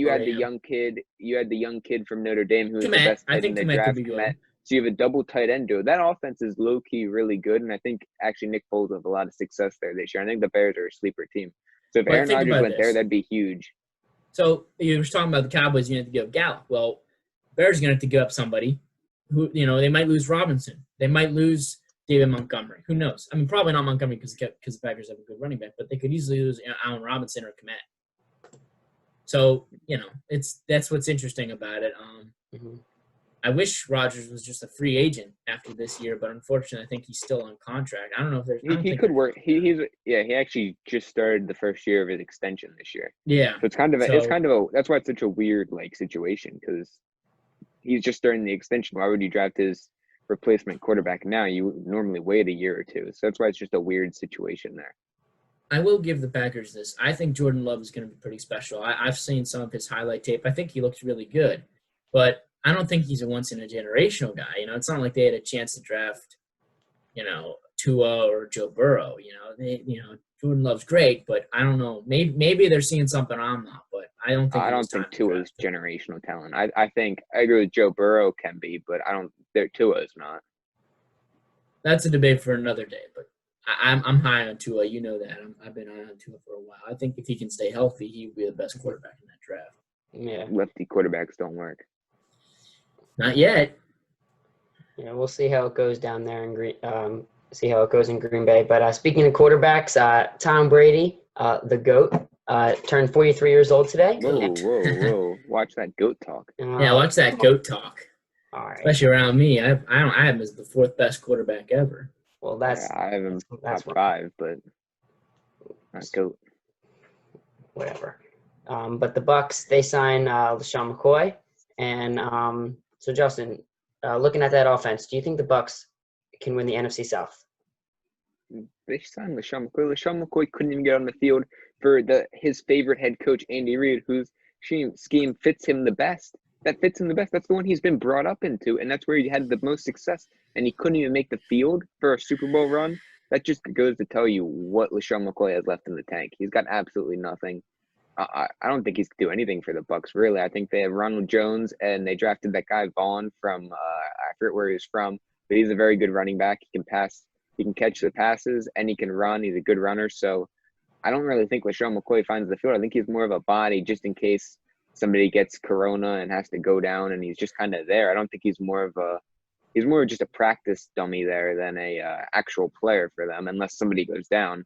S2: add the young kid from Notre Dame who is the best tight end in the draft. So you have a double tight end duo. That offense is low key really good, and I think actually Nick Foles will have a lot of success there this year. I think the Bears are a sleeper team. So if Aaron Rodgers went there, that'd be huge.
S3: So you were talking about the Cowboys. You have to give up Gallup. Well, Bears are going to have to give up somebody who, you know, they might lose Robinson. They might lose David Montgomery. Who knows? I mean, probably not Montgomery because the Packers have a good running back, but they could easily lose Allen Robinson or Kmet. So, you know, that's what's interesting about it. I wish Rodgers was just a free agent after this year, but unfortunately, I think he's still on contract. I don't know if there's.
S2: He could work. He actually just started the first year of his extension this year.
S3: Yeah.
S2: So it's kind of that's why it's such a weird situation because he's just starting the extension. Why would you draft his replacement quarterback now? You would normally wait a year or two. So that's why it's just a weird situation there.
S3: I will give the Packers this. I think Jordan Love is going to be pretty special. I've seen some of his highlight tape. I think he looks really good, but I don't think he's a once-in-a-generational guy. You know, it's not like they had a chance to draft, you know, Tua or Joe Burrow. You know, Jordan Love's great, but I don't know. Maybe they're seeing something I'm not, but I don't think.
S2: I don't think Tua's generational talent. I think I agree with Joe Burrow can be, but I don't. Tua is not.
S3: That's a debate for another day, but I'm high on Tua. You know that. I've been high on Tua for a while. I think if he can stay healthy, he would be the best quarterback in that draft.
S1: Yeah.
S2: Lefty quarterbacks don't work.
S3: Not yet.
S1: Yeah, we'll see how it goes down there in Green Bay. But speaking of quarterbacks, Tom Brady, the GOAT, turned 43 years old today.
S2: Whoa! Watch that GOAT talk.
S3: Yeah, watch that GOAT talk.
S1: All right.
S3: Especially around me, I have him as the 4th best quarterback ever.
S1: Well,
S2: I have him top 5, but not GOAT.
S1: Whatever. But the Bucks, they signed LaShawn McCoy, and so Justin, looking at that offense, do you think the Bucks can win the NFC South?
S2: They signed LaShawn McCoy. LaShawn McCoy couldn't even get on the field for his favorite head coach, Andy Reid, whose scheme fits him the best. That fits him the best. That's the one he's been brought up into, and that's where he had the most success. And he couldn't even make the field for a Super Bowl run. That just goes to tell you what LaShawn McCoy has left in the tank. He's got absolutely nothing. I don't think he's going to do anything for the Bucks, really. I think they have Ronald Jones, and they drafted that guy Vaughn from I forget where he was from but he's a very good running back. He can pass, he can catch the passes, and he can run. He's a good runner. So I don't really think LaShawn McCoy finds the field. I think he's more of a body just in case somebody gets corona and has to go down, and he's just kind of there. I don't think he's more of just a practice dummy there than a actual player for them, unless somebody goes down.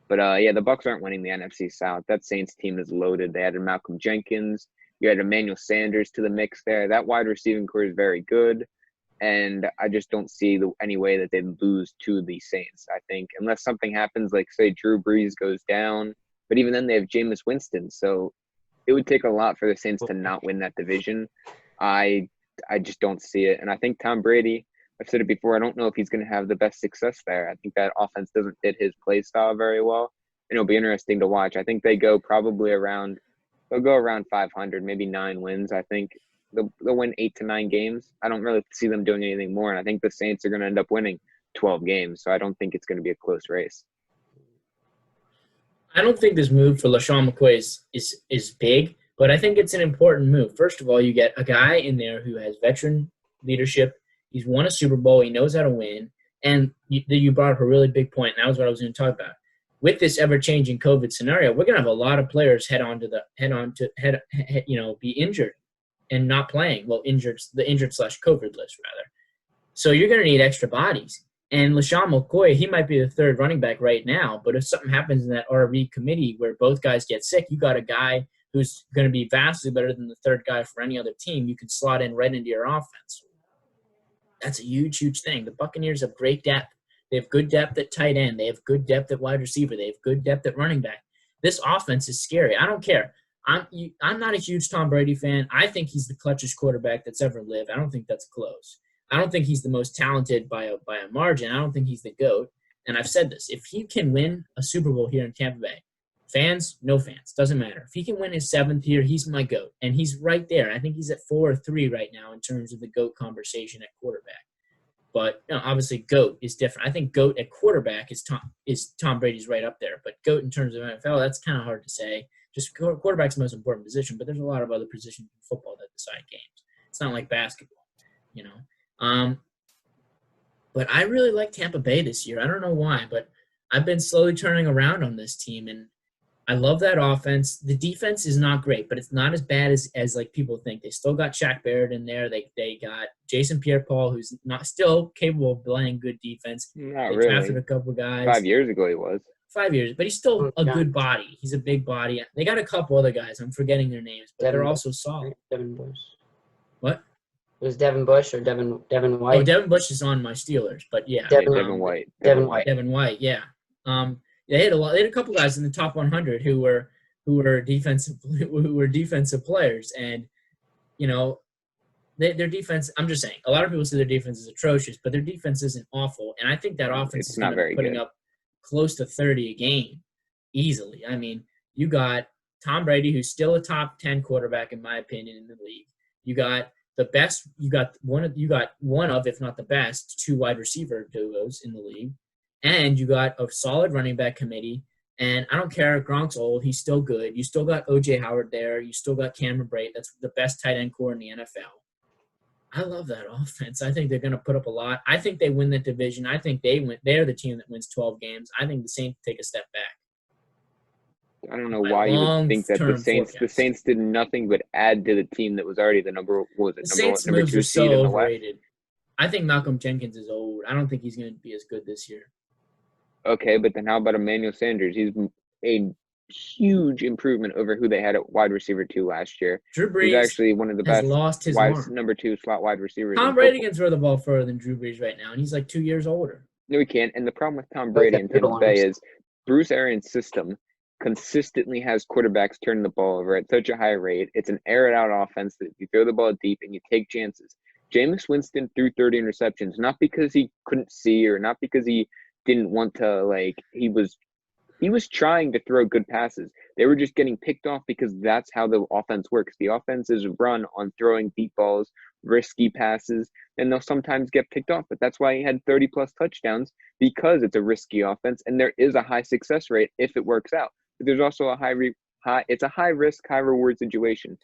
S2: But yeah, the Bucks aren't winning the NFC South. That Saints team is loaded. They added Malcolm Jenkins. You had Emmanuel Sanders to the mix there. That wide receiving core is very good, and I just don't see any way that they'd lose to the Saints. I think unless something happens, like say Drew Brees goes down, but even then they have Jameis Winston, so it would take a lot for the Saints to not win that division. I just don't see it, and I think Tom Brady. I've said it before. I don't know if he's going to have the best success there. I think that offense doesn't fit his play style very well, and it'll be interesting to watch. I think they go probably around. They'll go around 500, maybe 9 wins. I think they'll win 8 to 9 games. I don't really see them doing anything more, and I think the Saints are going to end up winning 12 games. So I don't think it's going to be a close race.
S3: I don't think this move for LaShawn McCoy is big, but I think it's an important move. First of all, you get a guy in there who has veteran leadership. He's won a Super Bowl. He knows how to win. And you brought up a really big point, and that was what I was going to talk about. With this ever-changing COVID scenario, we're going to have a lot of players be injured and not playing. Well, the injured/COVID list, rather. So you're going to need extra bodies. And LaShawn McCoy, he might be the third running back right now, but if something happens in that RV committee where both guys get sick, you got a guy who's going to be vastly better than the third guy for any other team. You can slot in right into your offense. That's a huge, huge thing. The Buccaneers have great depth. They have good depth at tight end. They have good depth at wide receiver. They have good depth at running back. This offense is scary. I don't care. I'm not a huge Tom Brady fan. I think he's the clutchest quarterback that's ever lived. I don't think that's close. I don't think he's the most talented by a margin. I don't think he's the GOAT. And I've said this. If he can win a Super Bowl here in Tampa Bay, fans, no fans, doesn't matter. If he can win his 7th year, he's my GOAT. And he's right there. I think he's at 4 or 3 right now in terms of the GOAT conversation at quarterback. But obviously GOAT is different. I think GOAT at quarterback is Tom Brady's right up there. But GOAT in terms of NFL, that's kind of hard to say. Just quarterback's the most important position, but there's a lot of other positions in football that decide games. It's not like basketball, you know. But I really like Tampa Bay this year. I don't know why, but I've been slowly turning around on this team, and I love that offense. The defense is not great, but it's not as bad as like people think. They still got Shaq Barrett in there. They got Jason Pierre-Paul, who's not still capable of playing good defense.
S2: Not
S3: they
S2: really.
S3: drafted a couple guys.
S2: 5 years ago he was.
S3: 5 years, but he's still a good body. He's a big body. They got a couple other guys. I'm forgetting their names, but they're also solid.
S1: Devin Bush.
S3: What?
S1: It was Devin Bush or Devin White?
S3: Oh, Devin Bush is on my Steelers, but yeah.
S2: Devin White.
S1: Devin White.
S3: Devin White, yeah. They had a couple guys in the top 100 who were defensive players, and you know their defense. I'm just saying, a lot of people say their defense is atrocious, but their defense isn't awful, and I think that offense is going to be putting up close to 30 a game easily. I mean, you got Tom Brady, who's still a top 10 quarterback in my opinion in the league. You got the best. You got one of, if not the best, 2 wide receiver duos in the league. And you got a solid running back committee. And I don't care if Gronk's old. He's still good. You still got O.J. Howard there. You still got Cameron Brate. That's the best tight end core in the NFL. I love that offense. I think they're going to put up a lot. I think they win that division. I think they're the team that wins 12 games. I think the Saints take a step back.
S2: I don't know why you would think that the Saints did nothing but add to the team that was already the number 2 seed in the West.
S3: I think Malcolm Jenkins is old. I don't think he's going to be as good this year.
S2: Okay, but then how about Emmanuel Sanders? He's a huge improvement over who they had at wide receiver 2 last year.
S3: Drew Brees
S2: He's actually one of the best number 2 slot wide receivers.
S3: Tom Brady can throw the ball further than Drew Brees right now, and he's like 2 years older.
S2: No, he can't. And the problem with Tom Brady in Tampa Bay is Bruce Arians' system consistently has quarterbacks turning the ball over at such a high rate. It's an air-it-out offense that you throw the ball deep and you take chances. Jameis Winston threw 30 interceptions, not because he couldn't see or not because he didn't want to, he was trying to throw good passes. They were just getting picked off because that's how the offense works. The offense is run on throwing deep balls, risky passes, and they'll sometimes get picked off. But that's why he had 30-plus touchdowns, because it's a risky offense, and there is a high success rate if it works out. But there's also it's a high risk, high reward situation.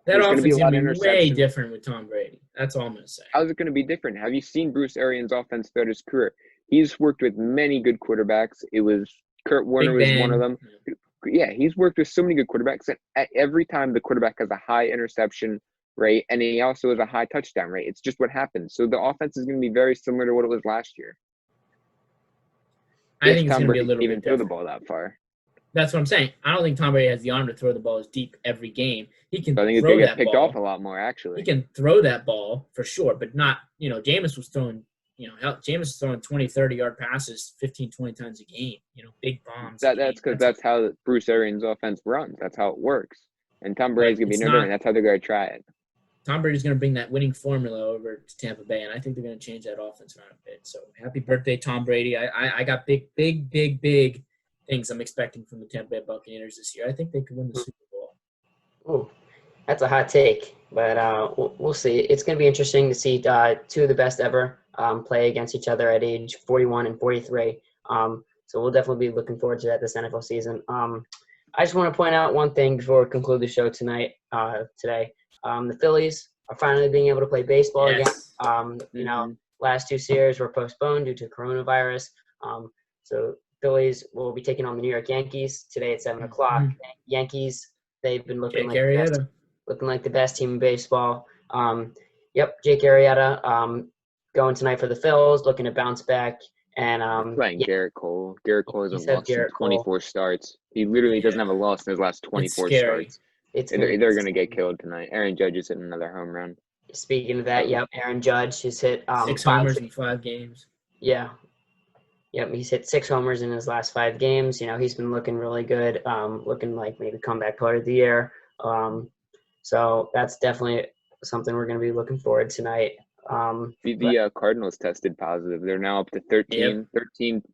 S3: That
S2: There's going to be
S3: offense
S2: a
S3: is
S2: lot
S3: going
S2: of
S3: to be way
S2: interceptions.
S3: different with Tom Brady. That's all I'm going to say.
S2: How's it going to be different? Have you seen Bruce Arians' offense throughout his career? He's worked with many good quarterbacks. It was Kurt Warner
S3: Big
S2: was one of
S3: Ben.
S2: them. Yeah, he's worked with so many good quarterbacks. And every time the quarterback has a high interception rate, and he also has a high touchdown rate. It's just what happens. So the offense is going to be very similar to what it was last year.
S3: I think it's
S2: Tom
S3: going to be a
S2: Brady
S3: little
S2: can even
S3: bit
S2: throw the
S3: different.
S2: ball that far.
S3: That's what I'm saying. I don't think Tom Brady has the arm to throw the ball as deep every game. He can
S2: So I think it's
S3: throw
S2: going to get
S3: that
S2: picked
S3: ball.
S2: off a lot more, actually.
S3: He can throw that ball for sure, but not, Jameis was throwing, Jameis was throwing 20, 30-yard passes 15, 20 times a game, big bombs.
S2: That's because that's how Bruce Arians' offense runs. That's how it works. And Tom Brady's going to be no different. That's how they're going to try it.
S3: Tom Brady's going to bring that winning formula over to Tampa Bay, and I think they're going to change that offense around a bit. So happy birthday, Tom Brady. I got big things I'm expecting from the Tampa Bay Buccaneers this year. I think they could win the Super Bowl.
S1: Oh, that's a hot take, but we'll see. It's going to be interesting to see two of the best ever play against each other at age 41 and 43. So we'll definitely be looking forward to that this NFL season. I just want to point out one thing before we conclude the show today. The Phillies are finally being able to play baseball again. Last 2 series were postponed due to coronavirus. So Phillies will be taking on the New York Yankees today at 7 o'clock. Yankees, they've been looking like the best team in baseball. Jake Arrieta going tonight for the Phils, looking to bounce back. And
S2: playing Garrett Cole. Garrett Cole hasn't lost in 24 starts. He literally doesn't have a loss in his last 24 starts. They're going to get killed tonight. Aaron Judge is hitting another home run.
S1: Speaking of that, Aaron Judge has hit
S3: 6 homers in 5 games.
S1: Yeah. Yep, he's hit 6 homers in his last 5 games. He's been looking really good, looking like maybe comeback player of the year. So that's definitely something we're going to be looking forward to tonight.
S2: The Cardinals tested positive. They're now up to 13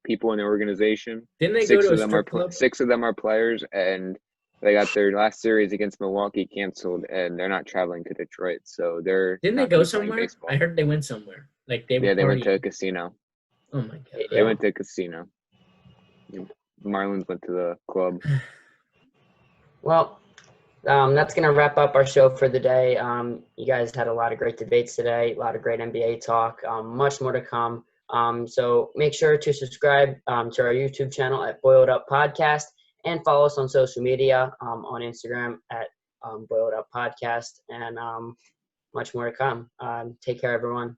S2: people in the organization.
S3: Didn't they go to a strip club?
S2: 6 of them are players, and they got their last series against Milwaukee canceled, and they're not traveling to Detroit. So
S3: Didn't they go somewhere? I heard they went somewhere. They
S2: went to a casino.
S3: Oh my god!
S2: They went to a casino. Marlins went to the club.
S1: Well, that's going to wrap up our show for the day. You guys had a lot of great debates today, a lot of great NBA talk, much more to come. So make sure to subscribe to our YouTube channel at Boiled Up Podcast and follow us on social media on Instagram at Boiled Up Podcast, and much more to come. Take care, everyone.